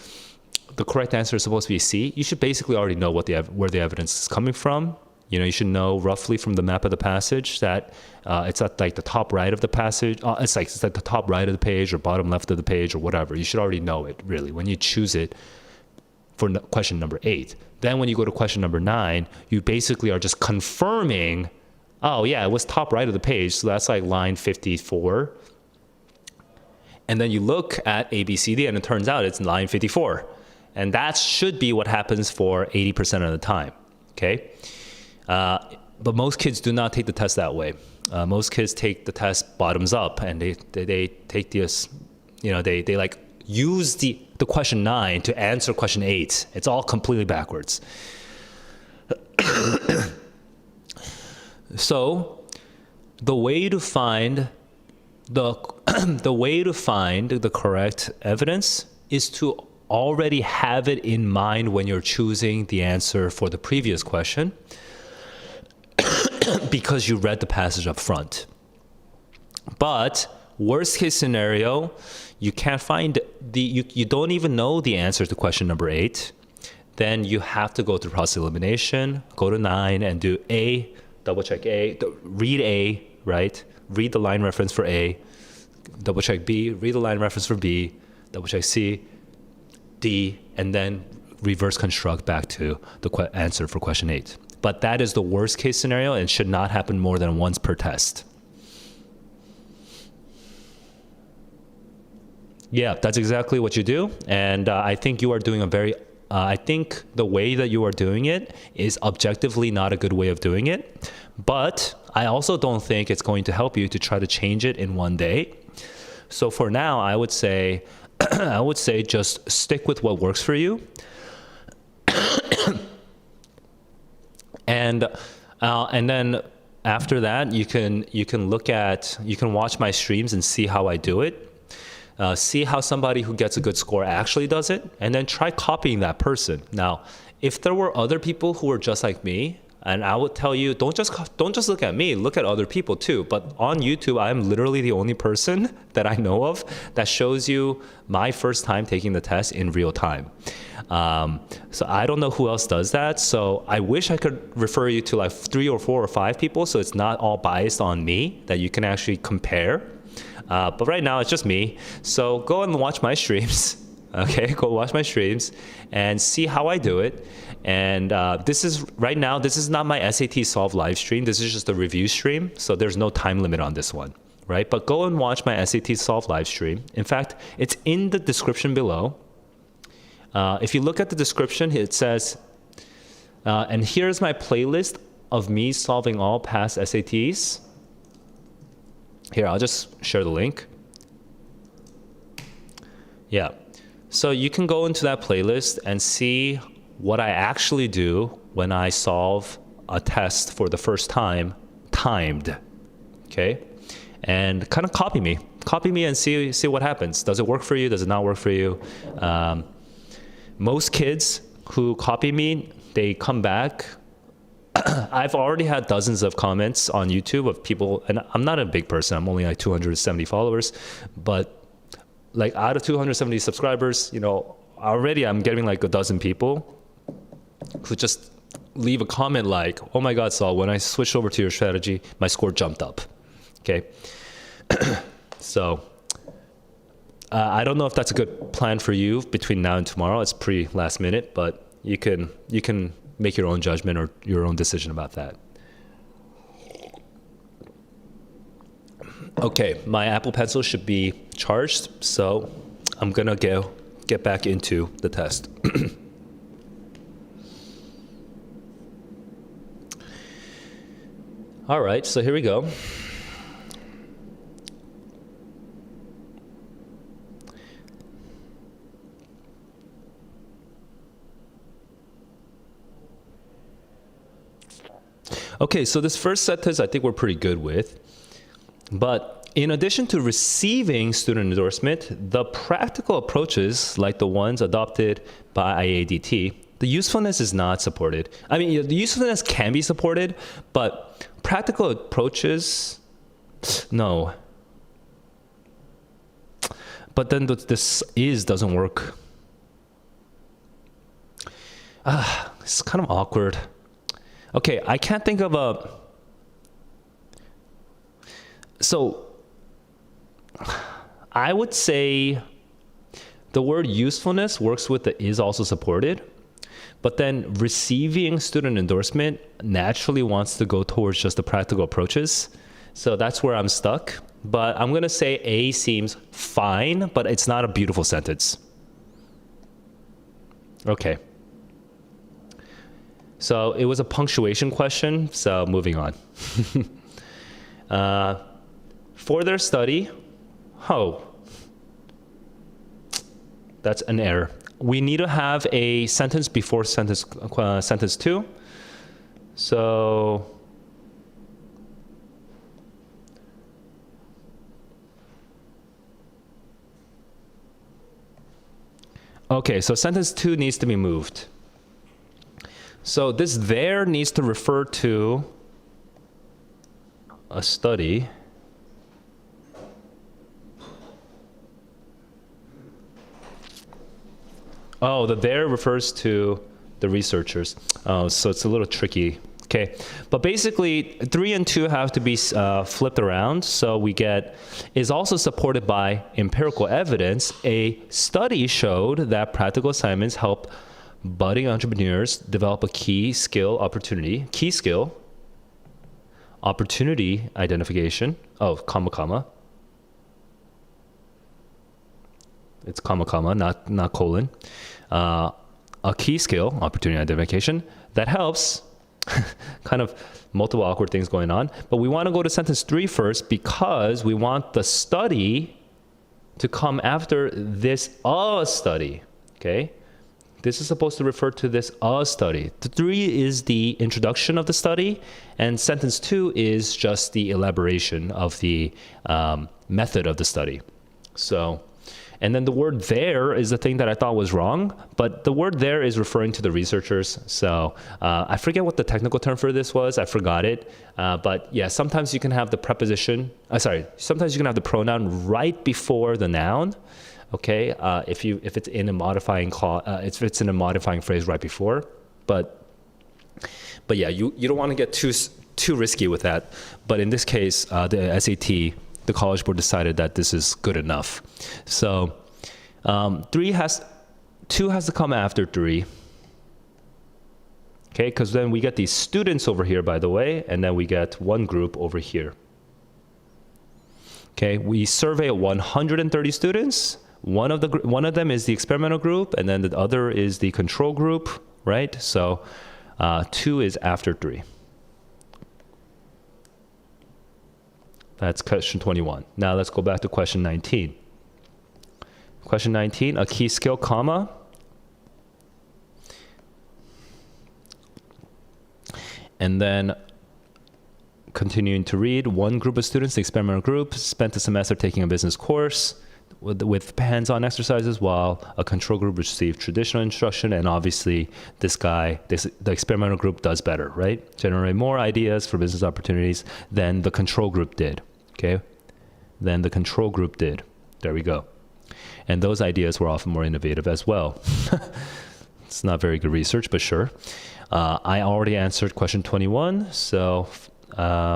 [SPEAKER 1] the correct answer is supposed to be C, you should basically already know where the evidence is coming from. You should know roughly from the map of the passage that it's at the top right of the passage. It's at the top right of the page or bottom left of the page or whatever. You should already know it, really, when you choose it for question number 8. Then when you go to question number 9, you basically are just confirming, oh yeah, it was top right of the page, so that's line 54. And then you look at ABCD and it turns out it's line 54. And that should be what happens for 80% of the time, okay? But most kids do not take the test that way. Most kids take the test bottoms up, and they take this, they use the question 9 to answer question 8. It's all completely backwards. So the way to find the correct evidence is to already have it in mind when you're choosing the answer for the previous question, because you read the passage up front. But worst case scenario, you can't find you don't even know the answer to question number 8. Then you have to go through process elimination, go to 9 and do A, double check A, read A, right? Read the line reference for A, double check B, read the line reference for B, double check C, D, and then reverse construct back to the answer for question 8. But that is the worst case scenario and should not happen more than once per test. Yeah, that's exactly what you do. And I think you are doing I think the way that you are doing it is objectively not a good way of doing it. But I also don't think it's going to help you to try to change it in one day. So for now, I would say just stick with what works for you. And then after that, you can watch my streams and see how I do it. See how somebody who gets a good score actually does it, and then try copying that person. Now, if there were other people who were just like me, And I would tell you, don't just look at me, look at other people too. But on YouTube, I'm literally the only person that I know of that shows you my first time taking the test in real time. So I don't know who else does that. So I wish I could refer you to like 3 or 4 or 5 people, so it's not all biased on me, that you can actually compare. But right now it's just me. So go and watch my streams. Okay, go watch my streams and see how I do it. And this is not my SAT Solve live stream. This is just a review stream. So there's no time limit on this one, right? But go and watch my SAT Solve live stream. In fact, it's in the description below. If you look at the description, it says, and here's my playlist of me solving all past SATs. Here, I'll just share the link. Yeah. So you can go into that playlist and see what I actually do when I solve a test for the first time, timed, okay? And kind of copy me and see what happens. Does it work for you? Does it not work for you? Most kids who copy me, they come back. I've already had dozens of comments on YouTube of people, and I'm not a big person. I'm only like 270 followers, but like out of 270 subscribers, already I'm getting like a dozen people who just leave a comment like, oh my God, Saul, when I switched over to your strategy, my score jumped up. Okay. So I don't know if that's a good plan for you between now and tomorrow. It's pretty last minute, but you can make your own judgment or your own decision about that. Okay, my Apple Pencil should be charged, so I'm gonna get back into the test. All right, so here we go. Okay, so this first sentence I think we're pretty good with. But in addition to receiving student endorsement, the practical approaches, like the ones adopted by IADT, the usefulness is not supported. I mean, the usefulness can be supported, but practical approaches, no. But then this doesn't work. It's kind of awkward. Okay, I can't think of a... So I would say the word usefulness works with the is also supported, but then receiving student endorsement naturally wants to go towards just the practical approaches. So that's where I'm stuck. But I'm going to say A seems fine, but it's not a beautiful sentence. Okay. So it was a punctuation question, so moving on. For their study, that's an error. We need to have a sentence before sentence 2. So okay, so sentence 2 needs to be moved. So this there needs to refer to a study. Oh, the there refers to the researchers. Oh, so it's a little tricky. Okay, but basically 3 and 2 have to be flipped around. So we get is also supported by empirical evidence. A study showed that practical assignments help budding entrepreneurs develop a key skill opportunity identification. Oh, comma. It's comma, not colon. A key skill, opportunity identification, that helps. Kind of multiple awkward things going on. But we want to go to sentence 3 first because we want the study to come after this study. Okay? This is supposed to refer to this study. The 3 is the introduction of the study, and sentence 2 is just the elaboration of the method of the study. So, And then the word there is the thing that I thought was wrong, but the word there is referring to the researchers. So I forget what the technical term for this was. I forgot it. But yeah, sometimes you can have the preposition, sometimes you can have the pronoun right before the noun. Okay, if it's in a modifying if it's in a modifying phrase right before, but yeah, you don't want to get too risky with that. But in this case, the SAT, the College Board decided that this is good enough. So 2 has to come after 3. Okay, because then we get these students over here, by the way, and then we get one group over here. Okay, we survey 130 students. One of them is the experimental group, and then the other is the control group, right? So 2 is after 3. That's question 21. Now let's go back to question 19. Question 19, a key skill, comma. And then continuing to read, one group of students, the experimental group, spent the semester taking a business course with hands-on exercises, while a control group received traditional instruction. And obviously the experimental group does better, right? Generate more ideas for business opportunities than the control group did, okay? Than the control group did. There we go. And those ideas were often more innovative as well. It's not very good research, but sure. I already answered question 21, so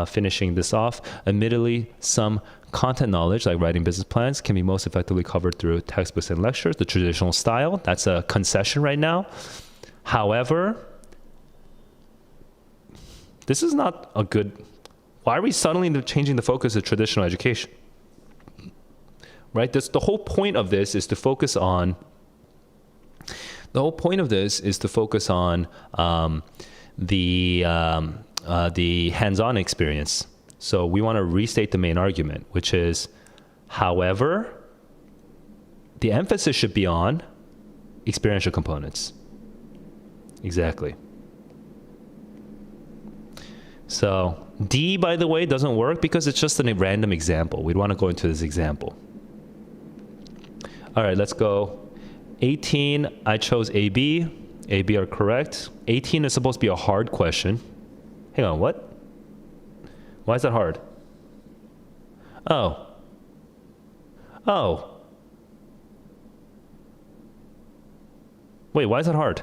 [SPEAKER 1] finishing this off. Admittedly, some content knowledge, like writing business plans, can be most effectively covered through textbooks and lectures, the traditional style. That's a concession right now. However, this is not a good... Why are we suddenly changing the focus of traditional education? Right? The whole point of this is to focus on... The whole point of this is to focus on the hands-on experience. So we want to restate the main argument, which is, however, the emphasis should be on experiential components. Exactly. So D, by the way, doesn't work because it's just a random example. We'd want to go into this example. All right, let's go. 18, I chose AB. AB are correct. 18 is supposed to be a hard question. Hang on, what? Why is that hard? Oh. Wait, why is that hard?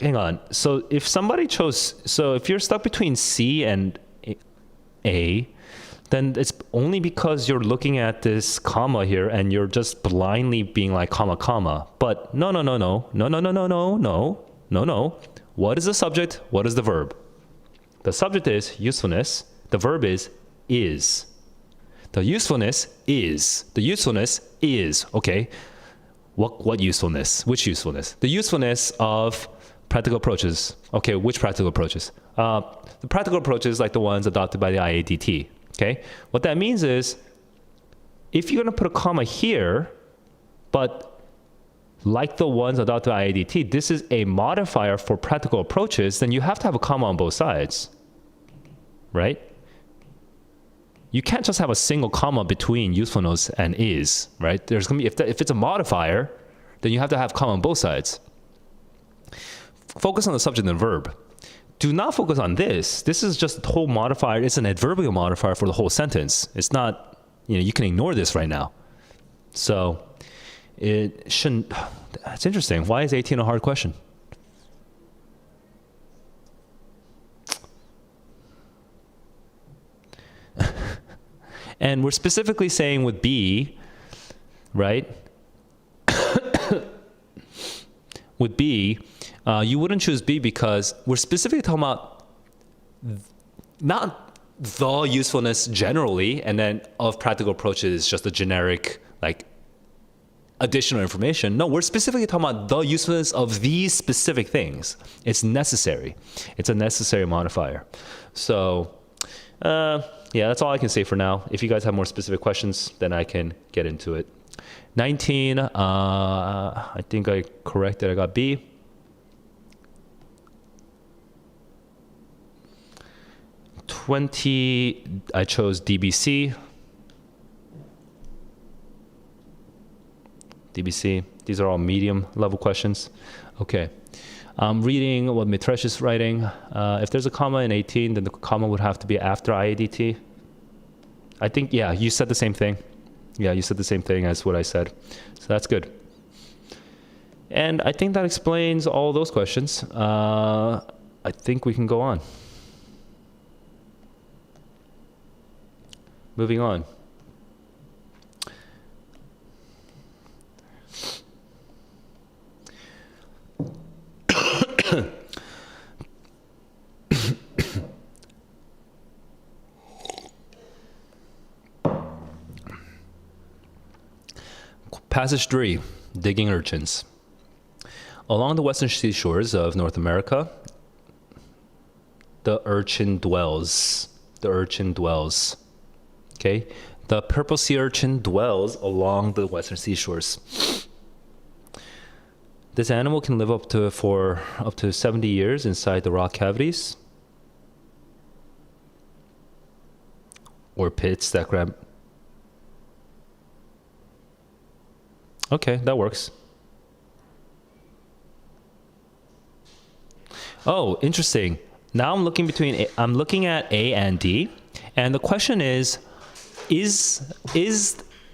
[SPEAKER 1] Hang on. So if somebody chose, so if you're stuck between C and A, then it's only because you're looking at this comma here and you're just blindly being like comma, comma. But no. What is the subject? What is the verb? The subject is usefulness. The verb is. The usefulness is. The usefulness is. Okay. What usefulness? Which usefulness? The usefulness of practical approaches. Okay, which practical approaches? The practical approaches like the ones adopted by the IADT. Okay, what that means is if you're going to put a comma here, but like the ones adopted by IADT, this is a modifier for practical approaches, then you have to have a comma on both sides, right? You can't just have a single comma between usefulness and is, right? There's going to be, if it's a modifier, then you have to have comma on both sides. Focus on the subject and verb. Do not focus on this. This is just a whole modifier. It's an adverbial modifier for the whole sentence. It's not, you can ignore this right now. So it shouldn't, that's interesting. Why is 18 a hard question? And we're specifically saying with B, right? With B, you wouldn't choose B because we're specifically talking about not the usefulness generally, and then of practical approaches is just a generic like additional information. No, we're specifically talking about the usefulness of these specific things. It's necessary. It's a necessary modifier. So yeah, that's all I can say for now. If you guys have more specific questions, then I can get into it. 19, I think I corrected, I got B. 20, I chose DBC. DBC. These are all medium level questions. Okay. I'm reading what Mitresh is writing. If there's a comma in 18, then the comma would have to be after IADT. I think, yeah, you said the same thing. Yeah, you said the same thing as what I said. So that's good. And I think that explains all those questions. I think we can go on. Moving on. Passage 3, digging urchins. Along the western seashores of North America, the urchin dwells. The urchin dwells. Okay? The purple sea urchin dwells along the western seashores. This animal can live up to 70 years inside the rock cavities or pits that grab. Okay, that works. Oh, interesting. Now I'm looking at A and D, and the question is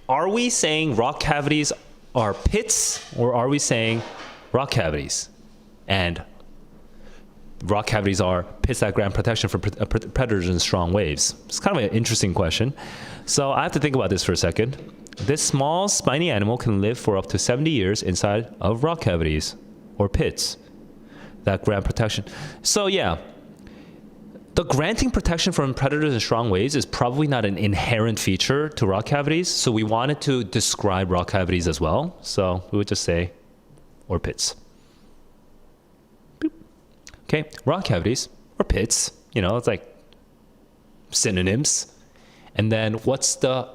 [SPEAKER 1] are we saying rock cavities are pits, or are we saying rock cavities? And rock cavities are pits that grant protection from predators and strong waves. It's kind of an interesting question. So I have to think about this for a second. This small spiny animal can live for up to 70 years inside of rock cavities or pits that grant protection. So yeah, the granting protection from predators and strong waves is probably not an inherent feature to rock cavities. So we wanted to describe rock cavities as well. So we would just say, or pits. Boop. Okay, rock cavities or pits, it's like synonyms. And then what's the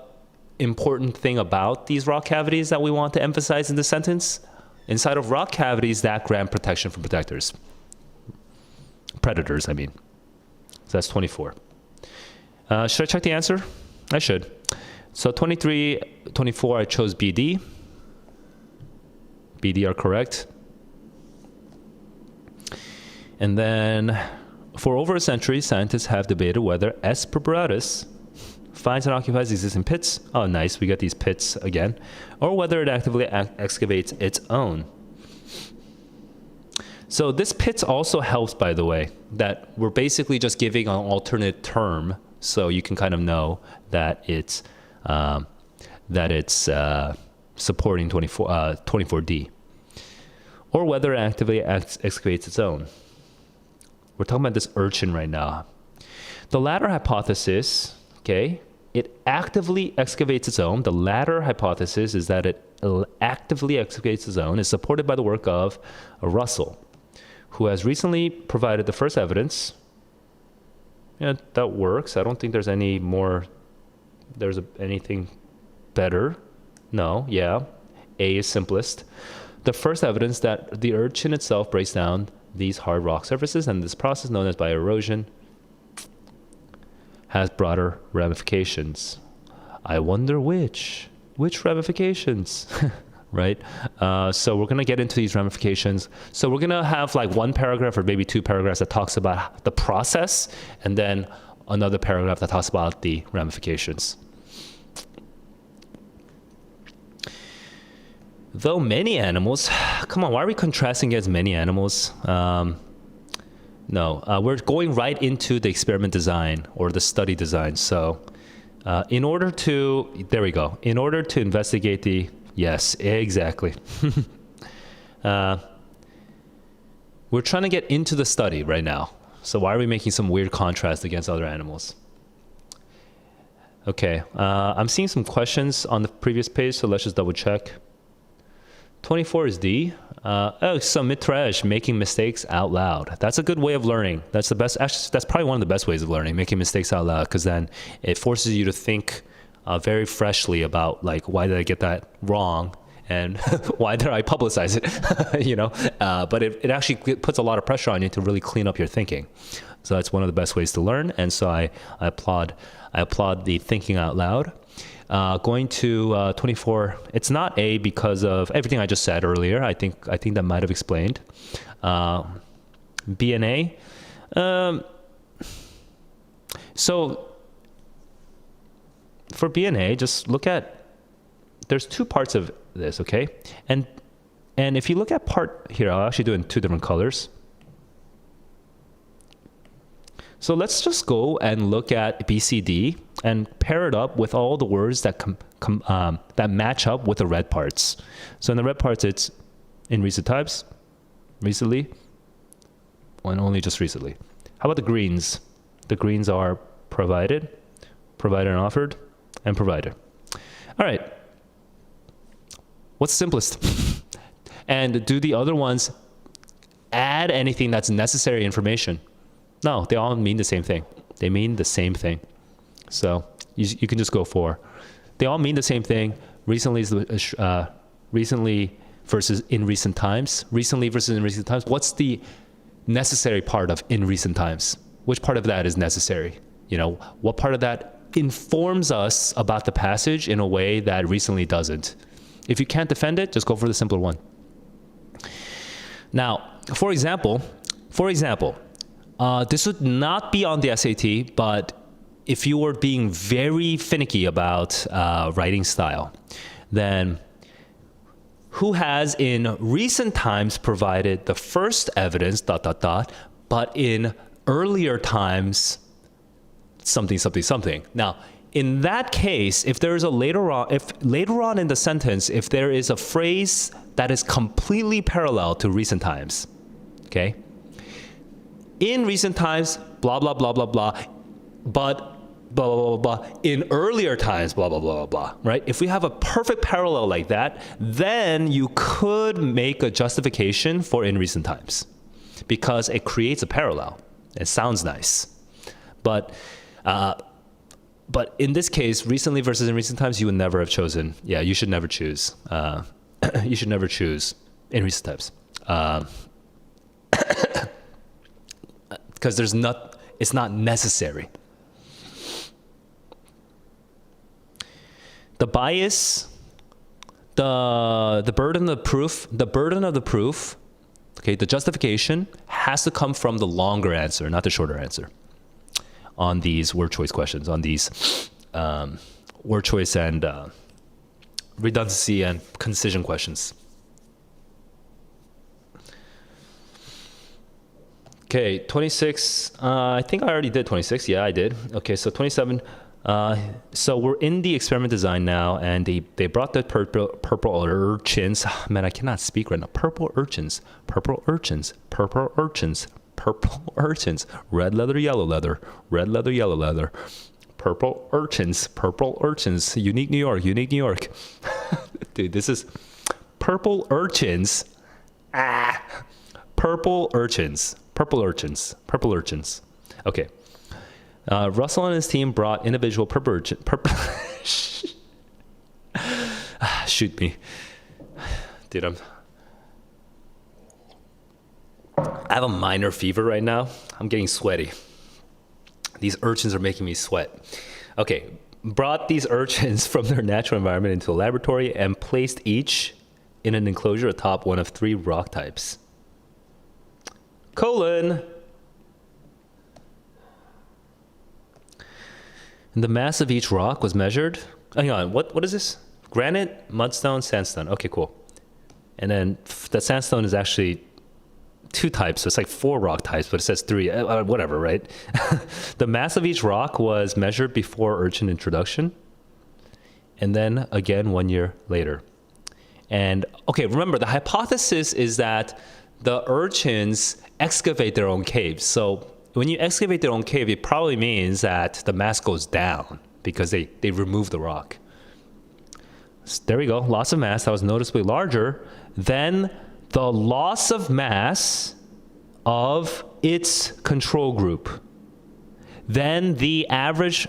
[SPEAKER 1] important thing about these rock cavities that we want to emphasize in the sentence? Inside of rock cavities that grant protection from predators, I mean. So that's 24. Should I check the answer? I should. So 23, 24, I chose BD. BD are correct. And then for over a century, scientists have debated whether S. purpuratus finds and occupies existing pits. Oh, nice. We got these pits again. Or whether it actively excavates its own. So this pits also helps, by the way, that we're basically just giving an alternate term, so you can kind of know that it's supporting 24D. Or whether it actively excavates its own. We're talking about this urchin right now. The latter hypothesis, okay, it actively excavates its own. The latter hypothesis is that it actively excavates its own is supported by the work of Russell, who has recently provided the first evidence. Yeah, that works. I don't think there's anything better. No, yeah. A is simplest. The first evidence that the urchin itself breaks down these hard rock surfaces, and this process known as bioerosion has broader ramifications. I wonder which ramifications, right? So we're gonna get into these ramifications. So we're gonna have like one paragraph or maybe two paragraphs that talks about the process, and then another paragraph that talks about the ramifications. Though many animals, come on, why are we contrasting against many animals? No, we're going right into the experiment design or the study design. So in order to investigate the, yes, exactly. We're trying to get into the study right now. So why are we making some weird contrast against other animals? Okay, I'm seeing some questions on the previous page, so let's just double check. 24 is D. So Mitresh, making mistakes out loud. That's a good way of learning. That's the best. Actually, that's probably one of the best ways of learning, making mistakes out loud, because then it forces you to think very freshly about like, why did I get that wrong? and why did I publicize it? But it actually puts a lot of pressure on you to really clean up your thinking. So that's one of the best ways to learn. And so I applaud the thinking out loud. Going to 24, it's not A because of everything I just said earlier. I think that might have explained. B and A. So for B and A, just look at, there's two parts of this, okay? And if you look at part here, I'll actually do it in two different colors. So let's just go and look at BCD and pair it up with all the words that that match up with the red parts. So in the red parts, it's in recent times, recently, and only just recently. How about the greens? The greens are provided and offered, and provided. All right. What's simplest? And do the other ones add anything that's necessary information? No, they all mean the same thing. They mean the same thing. So you can just go for. They all mean the same thing. Recently versus in recent times. Recently versus in recent times. What's the necessary part of in recent times? Which part of that is necessary? What part of that informs us about the passage in a way that recently doesn't? If you can't defend it, just go for the simpler one. Now, for example, this would not be on the SAT, but if you were being very finicky about writing style, then who has in recent times provided the first evidence, ... but in earlier times, something. Now, in that case, if there is later on in the sentence, if there is a phrase that is completely parallel to recent times, okay? In recent times, blah, blah, blah, blah, blah, but blah, blah, blah, blah, in earlier times, blah, blah, blah, blah, blah, right? If we have a perfect parallel like that, then you could make a justification for in recent times because it creates a parallel. It sounds nice. But in this case, recently versus in recent times, you would never have chosen. Yeah, you should never choose. You should never choose in recent times. Because it's not necessary. The bias, the burden of the proof, okay, the justification has to come from the longer answer, not the shorter answer, on these word choice questions, on these word choice and redundancy and concision questions. Okay, 26, I think I already did 26. Yeah, I did. Okay, so 27. So we're in the experiment design now, and they brought the purple urchins. Man, I cannot speak right now. Purple urchins. Red leather, yellow leather. Red leather, yellow leather. Purple urchins. Unique New York. Dude, this is purple urchins. Purple urchins. Okay. Russell and his team brought individual purple shoot me. Dude, I have a minor fever right now. I'm getting sweaty. These urchins are making me sweat. Okay. Brought these urchins from their natural environment into a laboratory and placed each in an enclosure atop one of 3 rock types. And the mass of each rock was measured. Hang on, what is this? Granite, mudstone, sandstone. Okay, cool. And then the sandstone is actually 2 types, so it's like 4 rock types, but it says 3, whatever, right? The mass of each rock was measured before urchin introduction, and then again 1 year later. And okay, remember, the hypothesis is that the urchins excavate their own caves. So when you excavate their own cave, it probably means that the mass goes down because they remove the rock. So there we go. Loss of mass that was noticeably larger than the loss of mass of its control group. Then the average,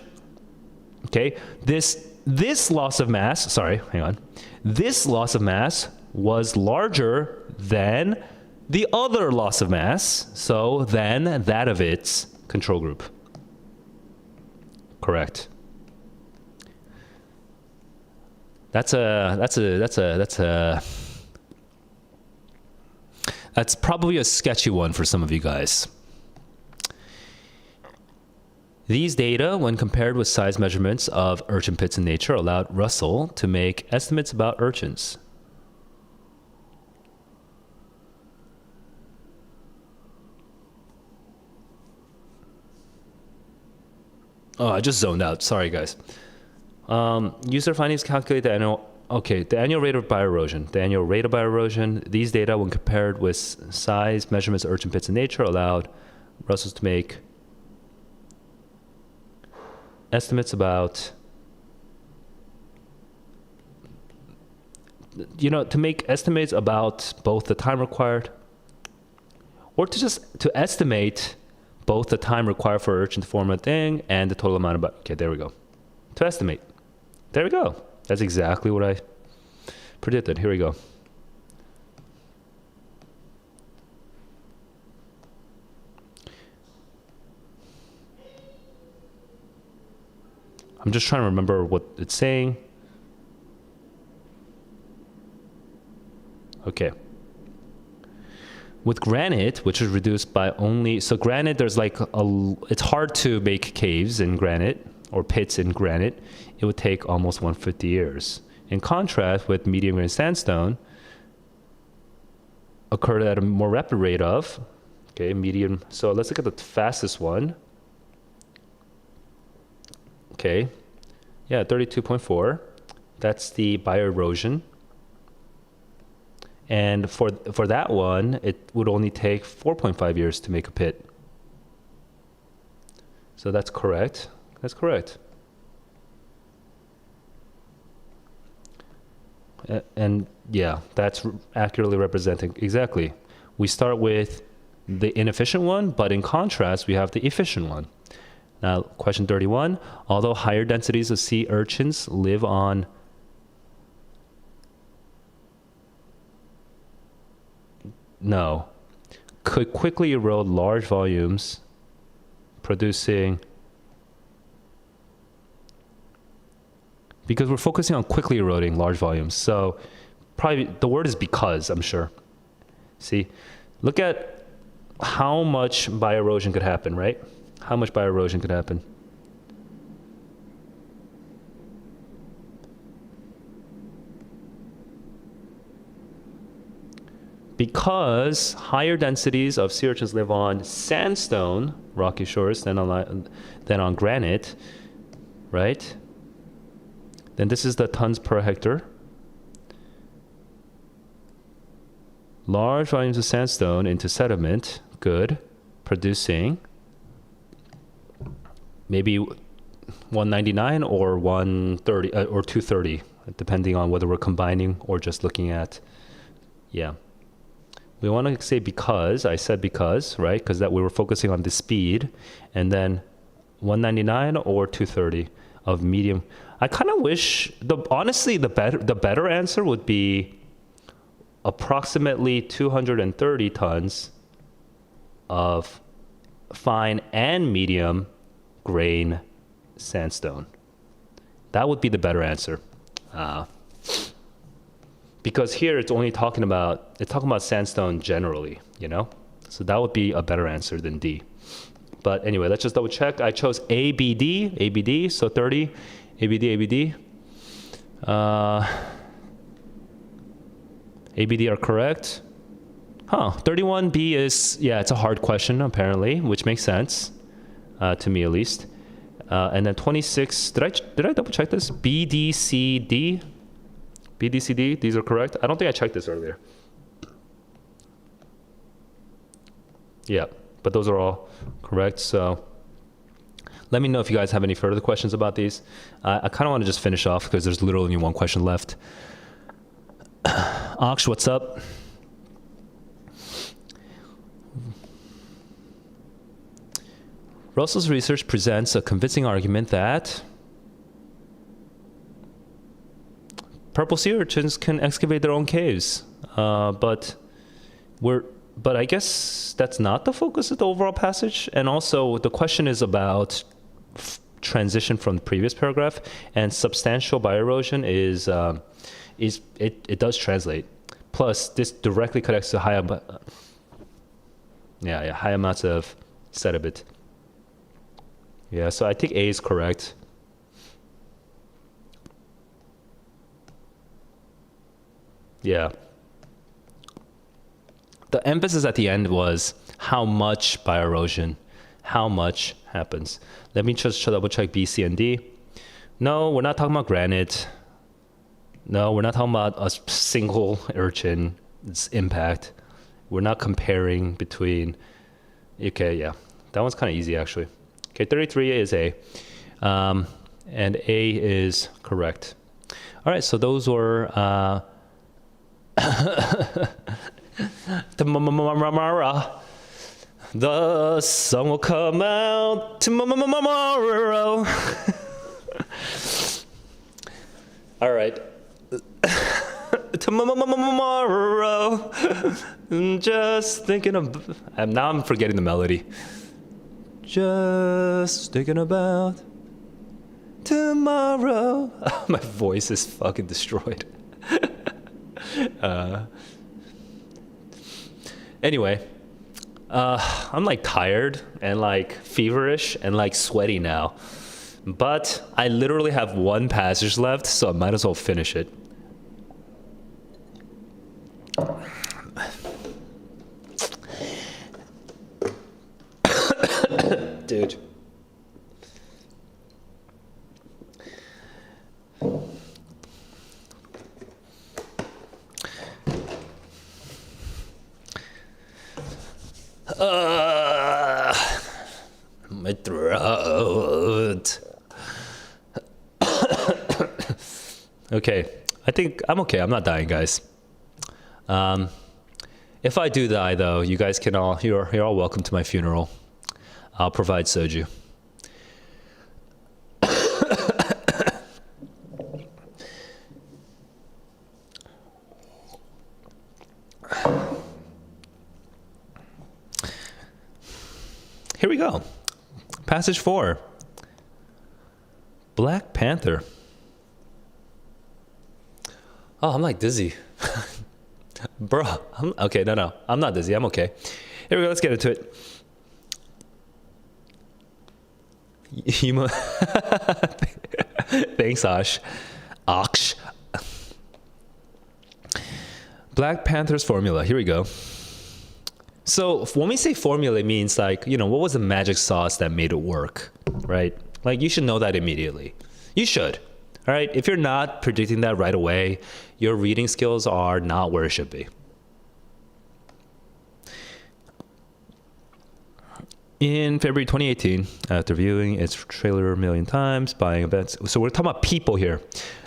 [SPEAKER 1] okay, this this loss of mass, sorry, hang on. This loss of mass was larger than the other loss of mass, so than that of its control group. Correct. That's probably a sketchy one for some of you guys. These data, when compared with size measurements of urchin pits in nature, allowed Russell to make estimates about urchins. Oh, I just zoned out. Sorry, guys. User findings calculate the annual. Okay, the annual rate of bioerosion. The annual rate of bioerosion. These data, when compared with size measurements of urchin pits in nature, allowed Russell to make estimates about. To make estimates about both the time required, or to estimate both the time required for urchin to form a thing and the total amount of. Okay, there we go. To estimate. There we go. That's exactly what I predicted. Here we go. I'm just trying to remember what it's saying. Okay. With granite, which is reduced by only, so granite, there's like it's hard to make caves in granite or pits in granite. It would take almost 150 years. In contrast, with medium grain sandstone, occurred at a more rapid rate of, okay, medium. So let's look at the fastest one. Okay, yeah, 32.4. That's the bioerosion. And for that one, it would only take 4.5 years to make a pit. So that's correct. That's correct. And yeah, that's accurately representing. Exactly. We start with the inefficient one, but in contrast, we have the efficient one. Now, question 31. Although higher densities of sea urchins live on could quickly erode large volumes, producing, because we're focusing on quickly eroding large volumes. So probably the word is because, I'm sure. See, look at how much bioerosion could happen, right? How much bioerosion could happen? Because higher densities of sea urchins live on sandstone, rocky shores, than on granite, right? Then this is the tons per hectare. Large volumes of sandstone into sediment, good, producing maybe 199 or 130 or 230, depending on whether we're combining or just looking at, yeah. We want to say because, I said because, right? Because that we were focusing on the speed, and then 199 or 230 of medium. I kind of wish, honestly, the better answer would be approximately 230 tons of fine and medium grain sandstone. That would be the better answer. Because here it's only talking about sandstone generally, So that would be a better answer than D. But anyway, let's just double check. I chose ABD, so 30, ABD. ABD are correct. 31B is, yeah, it's a hard question apparently, which makes sense, to me at least. And then 26, did I double check this? BDCD, these are correct. I don't think I checked this earlier. Yeah, but those are all correct. So let me know if you guys have any further questions about these. I kind of want to just finish off because there's literally only one question left. Aksh, what's up? Russell's research presents a convincing argument that purple sea urchins can excavate their own caves. But I guess that's not the focus of the overall passage. And also, the question is about transition from the previous paragraph, and substantial bioerosion it does translate. Plus, this directly connects to high amounts of sediment. Yeah, so I think A is correct. Yeah. The emphasis at the end was how much bioerosion, how much happens. Let me just double check B, C, and D. No, we're not talking about granite. No, we're not talking about a single urchin's impact. We're not comparing between. Okay, yeah, that one's kind of easy actually. Okay, 33 is A, and A is correct. All right, so those were tomorrow. The sun will come out tomorrow. All right. Tomorrow. Just thinking of. Now I'm forgetting the melody. Just thinking about tomorrow. My voice is fucking destroyed. Anyway, I'm like tired and like feverish and like sweaty now. But I literally have one passage left, so I might as well finish it. Dude. My throat. Okay, I think I'm okay. I'm not dying, guys. If I do die, though, you guys can you're all welcome to my funeral. I'll provide soju. Here we go. Passage 4. Black Panther. Oh, I'm like dizzy. Bro, okay, no. I'm not dizzy. I'm okay. Here we go. Let's get into it. Thanks, Ash. Black Panther's formula. Here we go. So when we say formula, it means like, what was the magic sauce that made it work, right? Like you should know that immediately. You should, all right? If you're not predicting that right away, your reading skills are not where it should be. In February 2018, after viewing its trailer a million times, buying events. So we're talking about people here.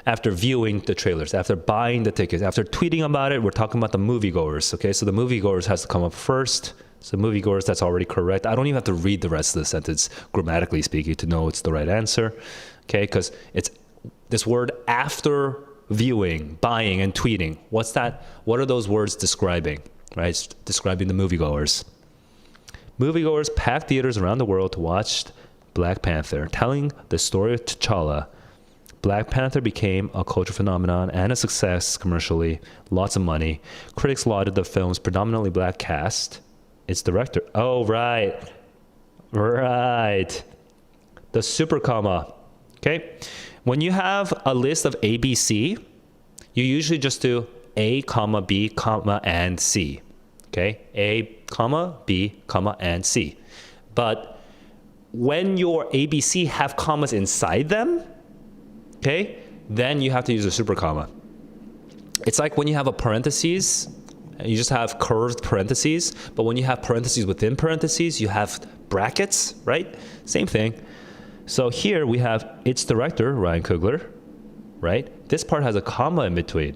[SPEAKER 1] After viewing the trailers, after buying the tickets, after tweeting about it, we're talking about the moviegoers, okay? So the moviegoers has to come up first. So moviegoers, that's already correct. I don't even have to read the rest of the sentence, grammatically speaking, to know it's the right answer, okay? Because it's this word after viewing, buying, and tweeting. What's that? What are those words describing, right? It's describing the moviegoers. Moviegoers packed theaters around the world to watch Black Panther, telling the story of T'Challa. Black Panther became a cultural phenomenon and a success commercially, lots of money. Critics lauded the film's predominantly black cast. Its director, oh, right. The super comma, okay? When you have a list of A, B, C, you usually just do A, comma, B, comma, and C. Okay, A, comma, B, comma, and C. But when your A, B, C have commas inside them, okay, then you have to use a super comma. It's like when you have a parentheses, you just have curved parentheses, but when you have parentheses within parentheses, you have brackets, right? Same thing. So here we have its director, Ryan Coogler, right? This part has a comma in between.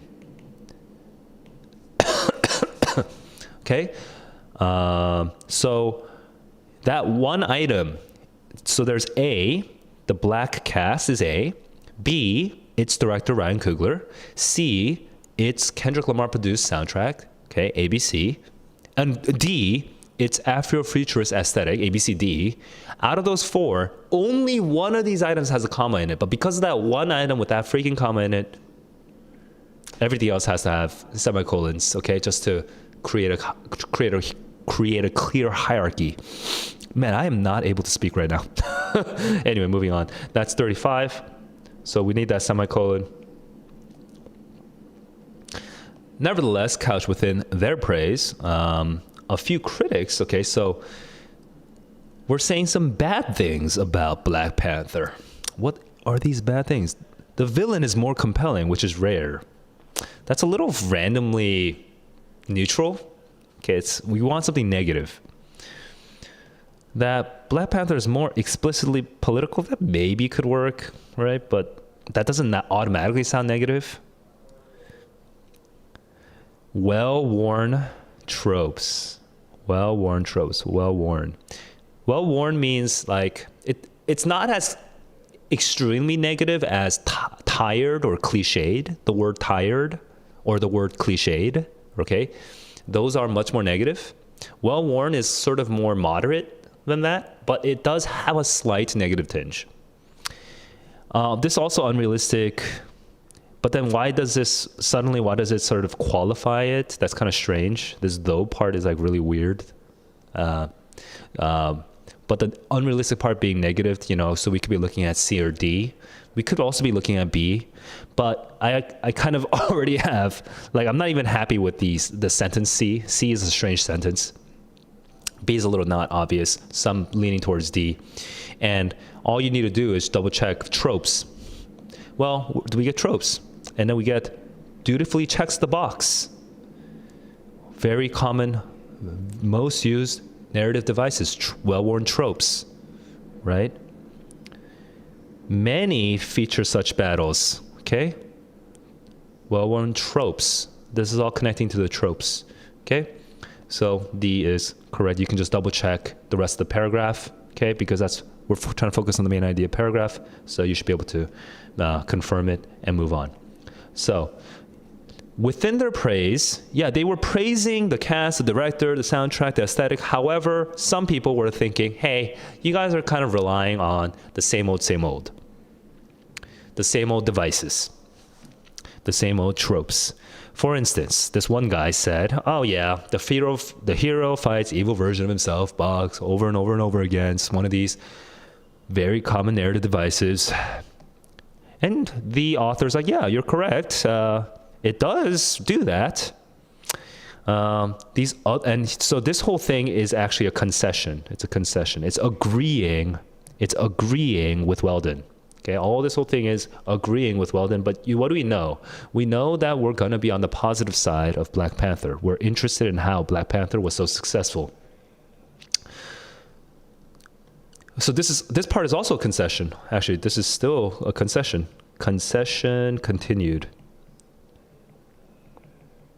[SPEAKER 1] Okay, so that one item, so there's A, the black cast is A, B, it's director Ryan Coogler. C, it's Kendrick Lamar produced soundtrack, okay, ABC. And D, it's Afrofuturist aesthetic, ABCD. Out of those four, only one of these items has a comma in it. But because of that one item with that freaking comma in it, everything else has to have semicolons, okay, just to create a clear hierarchy. Man, I am not able to speak right now. Anyway, moving on. That's 35. So we need that semicolon. Nevertheless, couched within their praise, a few critics, okay, so we're saying some bad things about Black Panther. What are these bad things? The villain is more compelling, which is rare. That's a little randomly neutral. Okay, we want something negative. That Black Panther is more explicitly political, that maybe could work, right? But that doesn't automatically sound negative. Well-worn tropes. Well-worn tropes. Well-worn. Well-worn means like it's not as extremely negative as tired or cliched. The word tired or the word cliched, okay? Those are much more negative. Well-worn is sort of more moderate than that, but it does have a slight negative tinge. This also unrealistic, but then why does it sort of qualify it? That's kind of strange. This though part is like really weird. But the unrealistic part being negative, so we could be looking at C or D. We could also be looking at B, but I kind of already have, like, I'm not even happy with the sentence C. C is a strange sentence. B is a little not obvious. Some leaning towards D. And all you need to do is double check tropes. Well, do we get tropes? And then we get dutifully checks the box. Very common, most used narrative devices, well-worn tropes, right? Many feature such battles, okay? Well-worn tropes. This is all connecting to the tropes, okay? So D is correct. You can just double check the rest of the paragraph, okay? Because we're trying to focus on the main idea paragraph, so you should be able to confirm it and move on. So within their praise, yeah, they were praising the cast, the director, the soundtrack, the aesthetic. However, some people were thinking, hey, you guys are kind of relying on the same old devices, the same old tropes. For instance, this one guy said, oh yeah, the hero fights evil version of himself, box, over and over and over again. It's one of these very common narrative devices. And the author's like, yeah, you're correct. It does do that. And so this whole thing is actually a concession. It's a concession. It's agreeing with Weldon. Okay, all this whole thing is agreeing with Weldon, but what do we know? We know that we're gonna be on the positive side of Black Panther. We're interested in how Black Panther was so successful. So this part is also a concession. Actually, this is still a concession. Concession continued.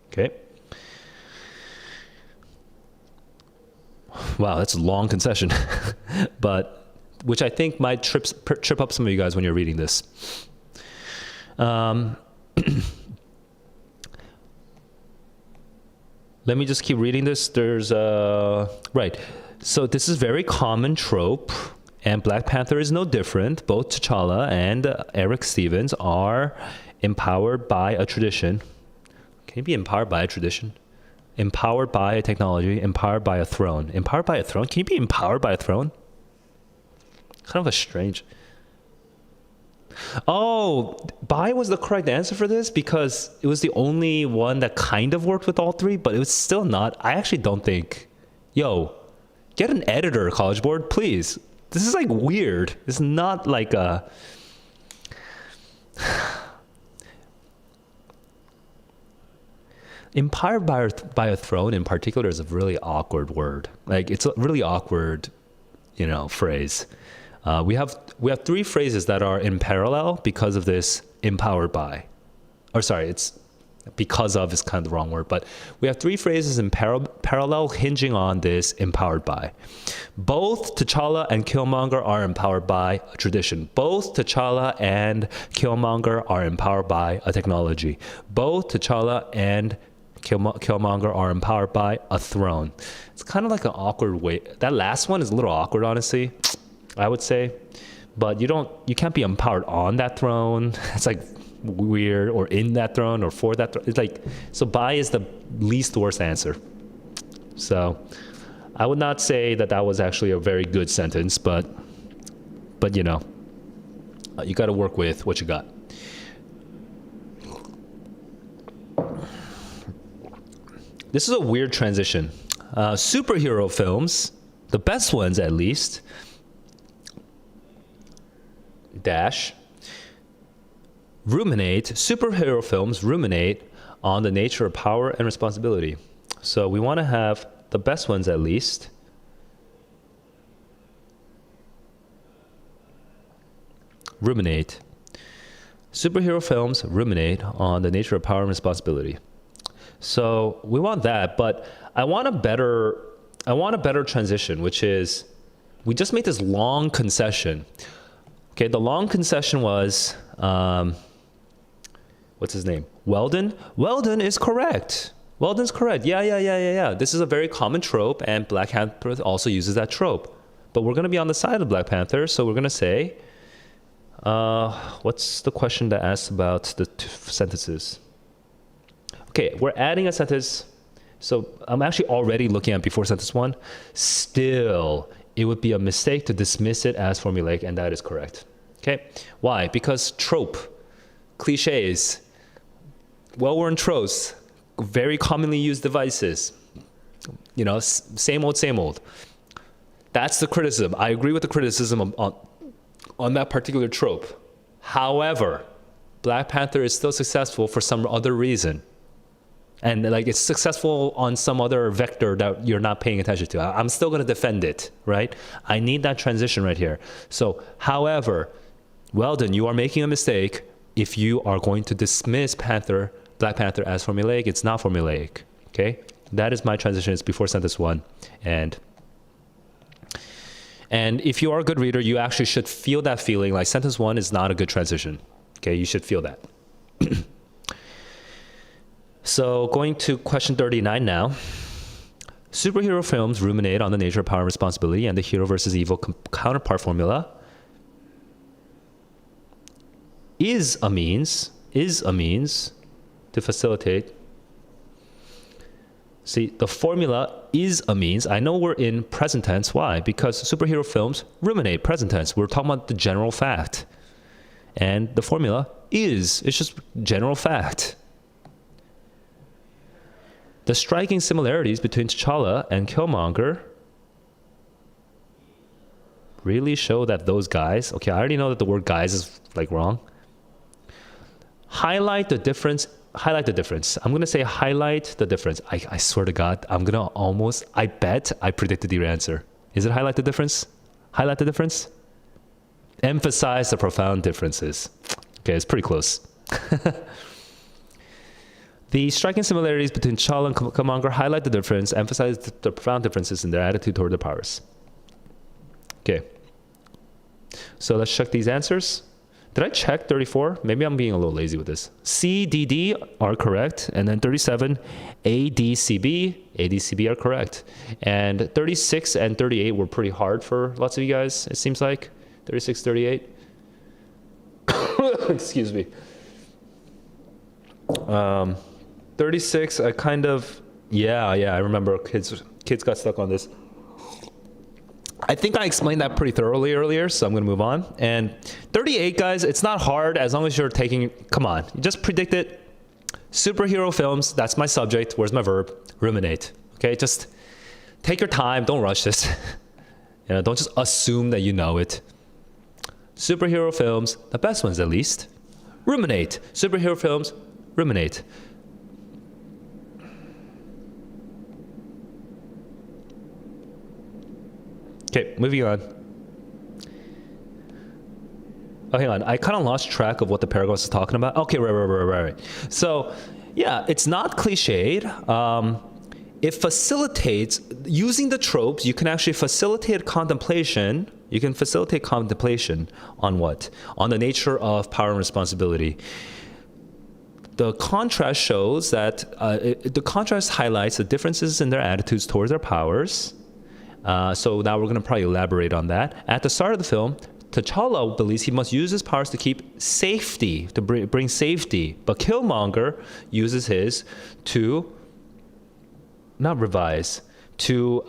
[SPEAKER 1] Okay. Wow, that's a long concession, but which I think might trip up some of you guys when you're reading this. Let me just keep reading this. There's right. So this is very common trope, and Black Panther is no different. Both T'Challa and Eric Stevens are empowered by a tradition. Can you be empowered by a tradition? Empowered by a technology, empowered by a throne. Empowered by a throne? Can you be empowered by a throne? Kind of a strange. Oh, by was the correct answer for this because it was the only one that kind of worked with all three, but it was still not. I actually don't think. Yo, get an editor, College Board, please. This is like weird. It's not like a. Empowered by a throne in particular is a really awkward word. Like it's a really awkward, phrase. We have three phrases that are in parallel because of this empowered by. Or sorry, it's Because of is kind of the wrong word, but we have three phrases in parallel hinging on this empowered by. Both T'Challa and Killmonger are empowered by a tradition. Both T'Challa and Killmonger are empowered by a technology. Both T'Challa and Killmonger are empowered by a throne. It's kind of like an awkward way. That last one is a little awkward, honestly, I would say. But you can't be empowered on that throne. It's like weird, or in that throne, or for that throne. It's like, so by is the least worst answer. So I would not say that was actually a very good sentence, but you know, you got to work with what you got. This is a weird transition. Superhero films, the best ones at least, superhero films ruminate on the nature of power and responsibility. So we want to have the best ones at least. Ruminate. Superhero films ruminate on the nature of power and responsibility. So we want that, but I want a better transition, which is, we just made this long concession. Okay, the long concession was, what's his name? Weldon? Weldon is correct. Weldon's correct. Yeah. This is a very common trope, and Black Panther also uses that trope. But we're going to be on the side of Black Panther, so we're going to say, what's the question that asks about the sentences? Okay, we're adding a sentence. So I'm actually already looking at before sentence 1. Still, it would be a mistake to dismiss it as formulaic, and that is correct. Okay, why? Because trope, cliches, well-worn tropes, very commonly used devices, you know, same old. That's the criticism. I agree with the criticism on that particular trope. However, Black Panther is still successful for some other reason. And like, it's successful on some other vector that you're not paying attention to. I'm still going to defend it, right? I need that transition right here. So, however, Weldon, you are making a mistake if you are going to dismiss Black Panther as formulaic. It's not formulaic, okay? That is my transition. It's before sentence 1. And if you are a good reader, you actually should feel that feeling, like sentence 1 is not a good transition, okay? You should feel that. So going to question 39 now. Superhero films ruminate on the nature of power and responsibility and the hero versus evil counterpart formula is a means to facilitate. See, the formula is a means. I know we're in present tense. Why? Because superhero films ruminate, present tense. We're talking about the general fact. And the formula it's just general fact. The striking similarities between T'Challa and Killmonger really show that those guys, okay, I already know that the word guys is like wrong. Highlight the difference. I'm going to say highlight the difference. I swear to God, I bet I predicted your answer. Is it highlight the difference? Highlight the difference? Emphasize the profound differences. Okay, it's pretty close. The striking similarities between T'Challa and Killmonger highlight the difference, emphasize the profound differences in their attitude toward their powers. Okay. So let's check these answers. Did I check 34? Maybe I'm being a little lazy with this. C, D, D are correct. And then 37, A, D, C, B are correct. And 36 and 38 were pretty hard for lots of you guys, it seems like. 36, 38. Excuse me. 36, I kind of, I remember kids got stuck on this. I think I explained that pretty thoroughly earlier, so I'm going to move on. And 38, guys, it's not hard as long as you're come on, you just predict it. Superhero films, that's my subject. Where's my verb? Ruminate. Okay, just take your time. Don't rush this. Don't just assume that you know it. Superhero films, the best ones at least, ruminate. Superhero films, ruminate. Okay, moving on. Oh, hang on. I kind of lost track of what the paragraph is talking about. Okay, right. So Yeah, it's not cliched. It facilitates, using the tropes, you can actually facilitate contemplation. You can facilitate contemplation on what? On the nature of power and responsibility. The contrast shows that, the contrast highlights the differences in their attitudes towards their powers. So now we're going to probably elaborate on that. At the start of the film, T'Challa believes he must use his powers to keep safety, to bring safety. But Killmonger uses his to, not revise, to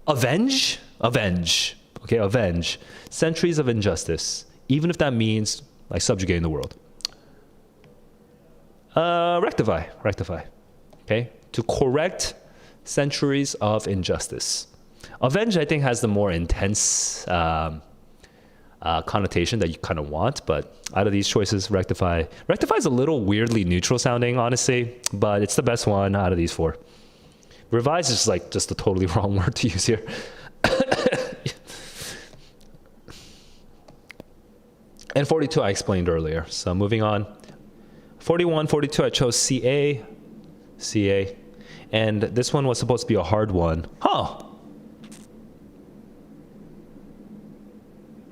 [SPEAKER 1] avenge, okay, avenge centuries of injustice, even if that means like subjugating the world. Rectify, okay, to correct centuries of injustice. Avenge, I think, has the more intense connotation that you kind of want, but out of these choices, rectify is a little weirdly neutral sounding, honestly, but it's the best one out of these four. Revise is like just a totally wrong word to use here. And 42 I explained earlier, so moving on. 41, 42 I chose CA, and this one was supposed to be a hard one.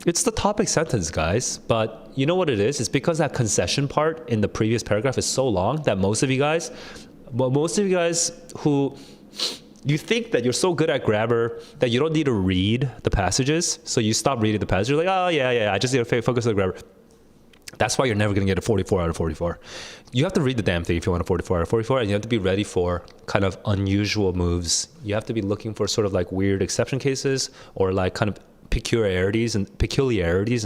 [SPEAKER 1] It's the topic sentence, guys, but you know what it is? It's because that concession part in the previous paragraph is so long that most of you guys who, you think that you're so good at grammar that you don't need to read the passages, so you stop reading the passage. You're like, oh, yeah, I just need to focus on the grammar. That's why you're never going to get a 44 out of 44. You have to read the damn thing if you want a 44 out of 44, and you have to be ready for kind of unusual moves. You have to be looking for sort of like weird exception cases or like kind of peculiarities in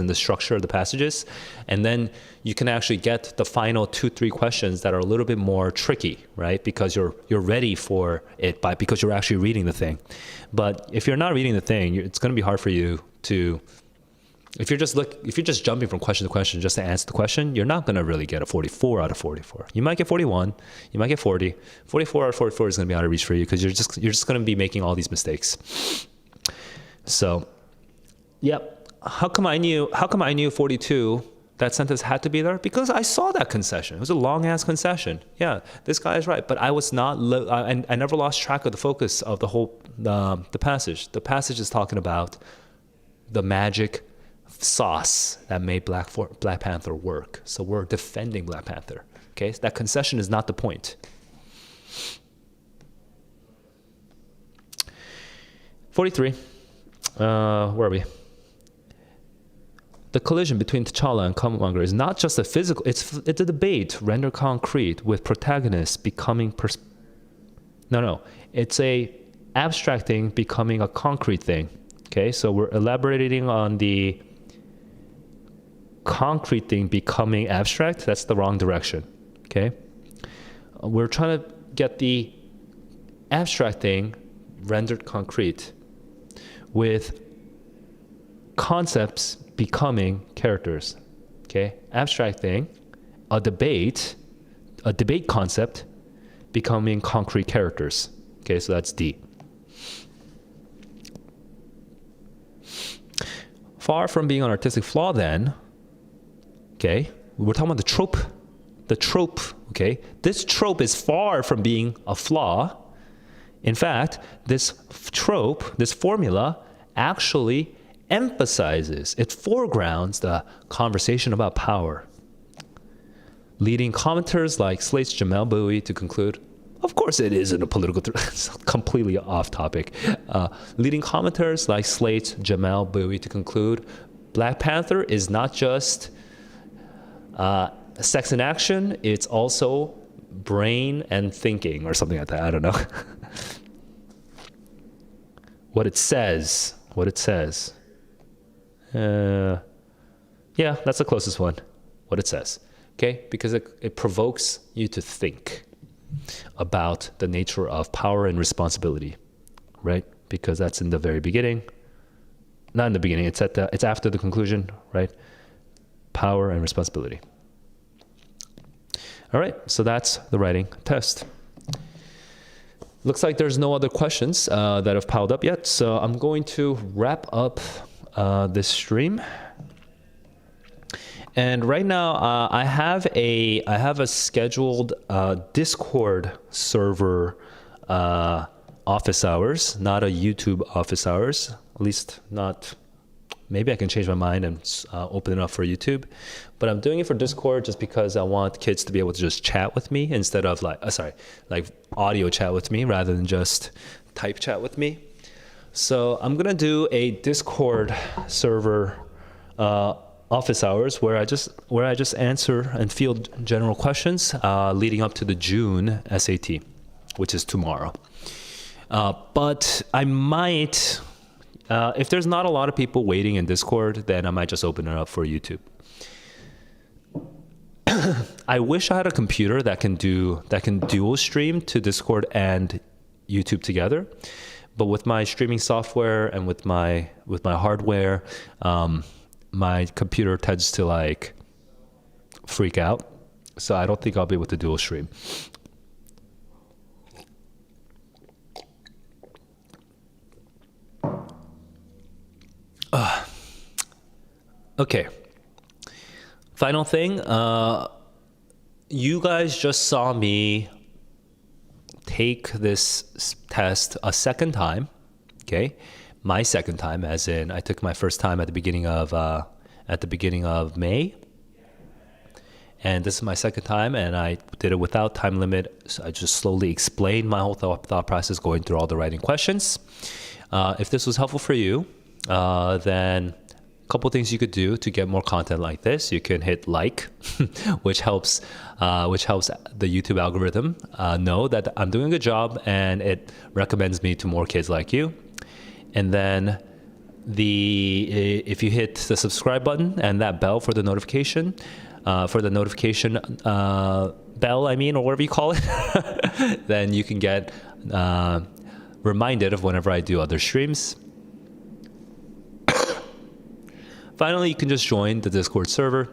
[SPEAKER 1] the structure of the passages, and then you can actually get the final 2-3 questions that are a little bit more tricky, right? Because you're ready for it because you're actually reading the thing. But if you're not reading the thing, it's going to be hard for you to. If you're just jumping from question to question just to answer the question, you're not going to really get a 44 out of 44. You might get 41, you might get 40. 44 out of 44 is going to be out of reach for you because you're just going to be making all these mistakes. So. Yep. How come I knew 42, that sentence had to be there? Because I saw that concession. It was a long-ass concession. Yeah, this guy is right. But I was not, I never lost track of the focus of the whole, the passage. The passage is talking about the magic sauce that made Black Panther work. So we're defending Black Panther. Okay, so that concession is not the point. 43. Where are we? The collision between T'Challa and Killmonger is not just a physical, it's a debate rendered concrete with protagonists becoming, it's a abstract thing becoming a concrete thing. Okay, so we're elaborating on the concrete thing becoming abstract. That's the wrong direction. Okay, we're trying to get the abstract thing rendered concrete with concepts becoming characters. Okay, abstract thing, a debate concept becoming concrete characters. Okay, so that's D. Far from being an artistic flaw then, okay, we're talking about the trope, okay? This trope is far from being a flaw. In fact, this trope, this formula, actually emphasizes, it foregrounds the conversation about power, leading commenters like Slate's Jamel Bowie to conclude, of course it isn't a political, it's completely off topic, leading commenters like Slate's Jamel Bowie to conclude, Black Panther is not just sex and action, it's also brain and thinking or something like that, I don't know. What it says. Yeah, that's the closest one. What it says, okay? Because it provokes you to think about the nature of power and responsibility, right? Because that's in the very beginning. Not in the beginning, it's after the conclusion, right? Power and responsibility. All right, so that's the writing test. Looks like there's no other questions that have piled up yet, so I'm going to wrap up this stream. And right now, I have a scheduled Discord server office hours, not a YouTube office hours. At least not. Maybe I can change my mind and open it up for YouTube. But I'm doing it for Discord just because I want kids to be able to just chat with me instead of like audio chat with me rather than just type chat with me. So I'm gonna do a Discord server office hours where I just answer and field general questions leading up to the June SAT, which is tomorrow. But I might, if there's not a lot of people waiting in Discord, then I might just open it up for YouTube. I wish I had a computer that can dual stream to Discord and YouTube together. But with my streaming software and with my hardware, my computer tends to like freak out. So I don't think I'll be able to dual stream. Okay. Final thing. You guys just saw me take this test a second time. Okay. My second time, as in I took my first time at the beginning of May. And this is my second time, and I did it without time limit. So I just slowly explained my whole thought process, going through all the writing questions. If this was helpful for you, then a couple things you could do to get more content like this. You can hit like, which helps the YouTube algorithm know that I'm doing a good job, and it recommends me to more kids like you. And then if you hit the subscribe button and that bell for the notification, bell, or whatever you call it, then you can get reminded of whenever I do other streams. Finally, you can just join the Discord server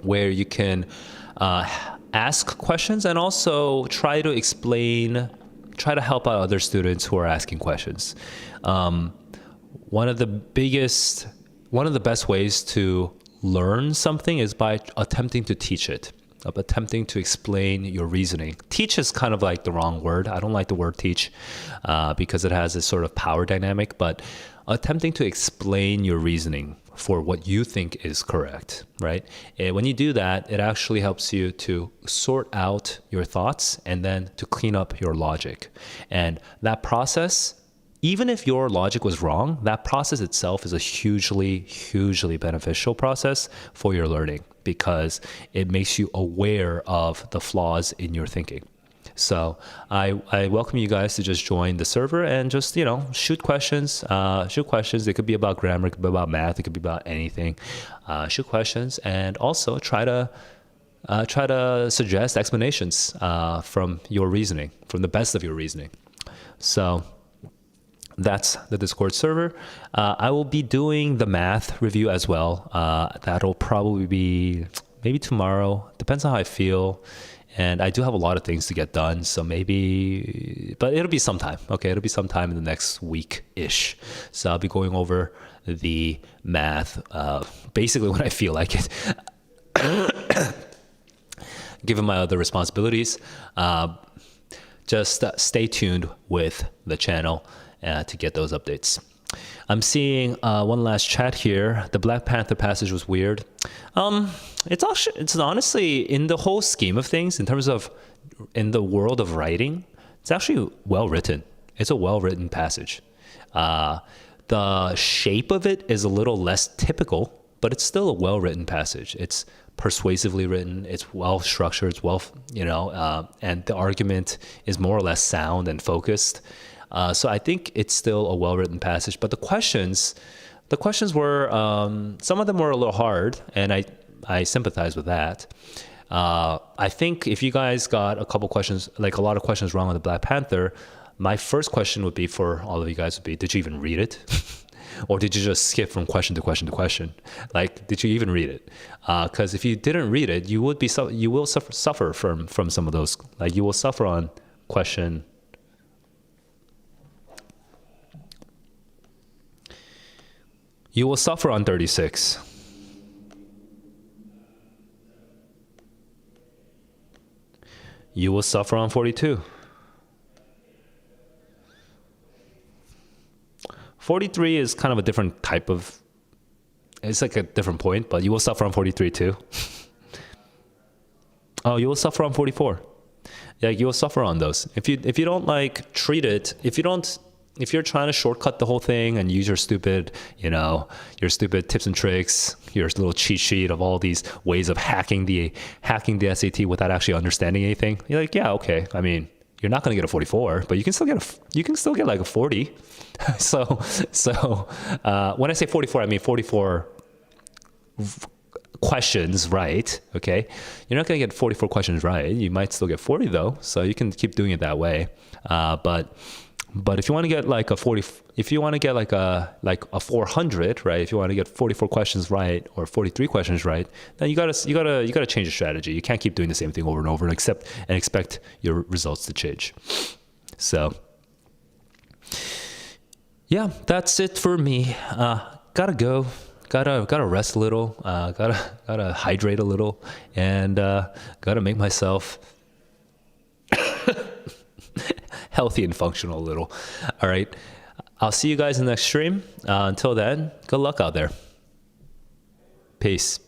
[SPEAKER 1] where you can ask questions and also try to help out other students who are asking questions. One of the best ways to learn something is by attempting to teach it, attempting to explain your reasoning. Teach is kind of like the wrong word. I don't like the word teach because it has this sort of power dynamic, but attempting to explain your reasoning for what you think is correct, right? And when you do that, it actually helps you to sort out your thoughts and then to clean up your logic. And that process, even if your logic was wrong, that process itself is a hugely, hugely beneficial process for your learning because it makes you aware of the flaws in your thinking. So I welcome you guys to just join the server and just, shoot questions. It could be about grammar, it could be about math, it could be about anything. Shoot questions and also try to suggest explanations from your reasoning, from the best of your reasoning. So that's the Discord server. I will be doing the math review as well. That'll probably be maybe tomorrow. Depends on how I feel. And I do have a lot of things to get done, so maybe, but it'll be sometime. Okay, it'll be sometime in the next week-ish. So I'll be going over the math, basically when I feel like it. Given my other responsibilities, just stay tuned with the channel to get those updates. I'm seeing one last chat here. The Black Panther passage was weird. It's honestly, in the whole scheme of things, in terms of in the world of writing, it's actually well written. It's a well written passage. The shape of it is a little less typical, but it's still a well written passage. It's persuasively written. It's well structured. It's well, and the argument is more or less sound and focused. So I think it's still a well-written passage, but the questions were, some of them were a little hard, and I sympathize with that. I think if you guys got a lot of questions wrong on the Black Panther, my first question would be for all of you guys would be, did you even read it? Or did you just skip from question to question to question? Like, did you even read it? Because if you didn't read it, you will suffer from some of those. Like, you will suffer on question. You will suffer on 36. you will suffer on 42. 43 is kind of a different type of, it's like a different point, but you will suffer on 43 too. Oh, you will suffer on 44. Yeah, you will suffer on those. If you don't like treat it, if you're trying to shortcut the whole thing and use your stupid tips and tricks, your little cheat sheet of all these ways of hacking the SAT without actually understanding anything, you're like, yeah, okay. I mean, you're not going to get a 44, but you can still get like a 40. So when I say 44, I mean 44 questions right. Okay, you're not going to get 44 questions right. You might still get 40 though, so you can keep doing it that way. But if you want to get like a 40, if you want to get like a 400, right? If you want to get 44 questions right or 43 questions right, then you gotta change your strategy. You can't keep doing the same thing over and over and expect your results to change. So yeah, that's it for me. Gotta go. Gotta rest a little. Gotta hydrate a little, and gotta make myself healthy and functional a little. All right. I'll see you guys in the next stream. Until then, good luck out there. Peace.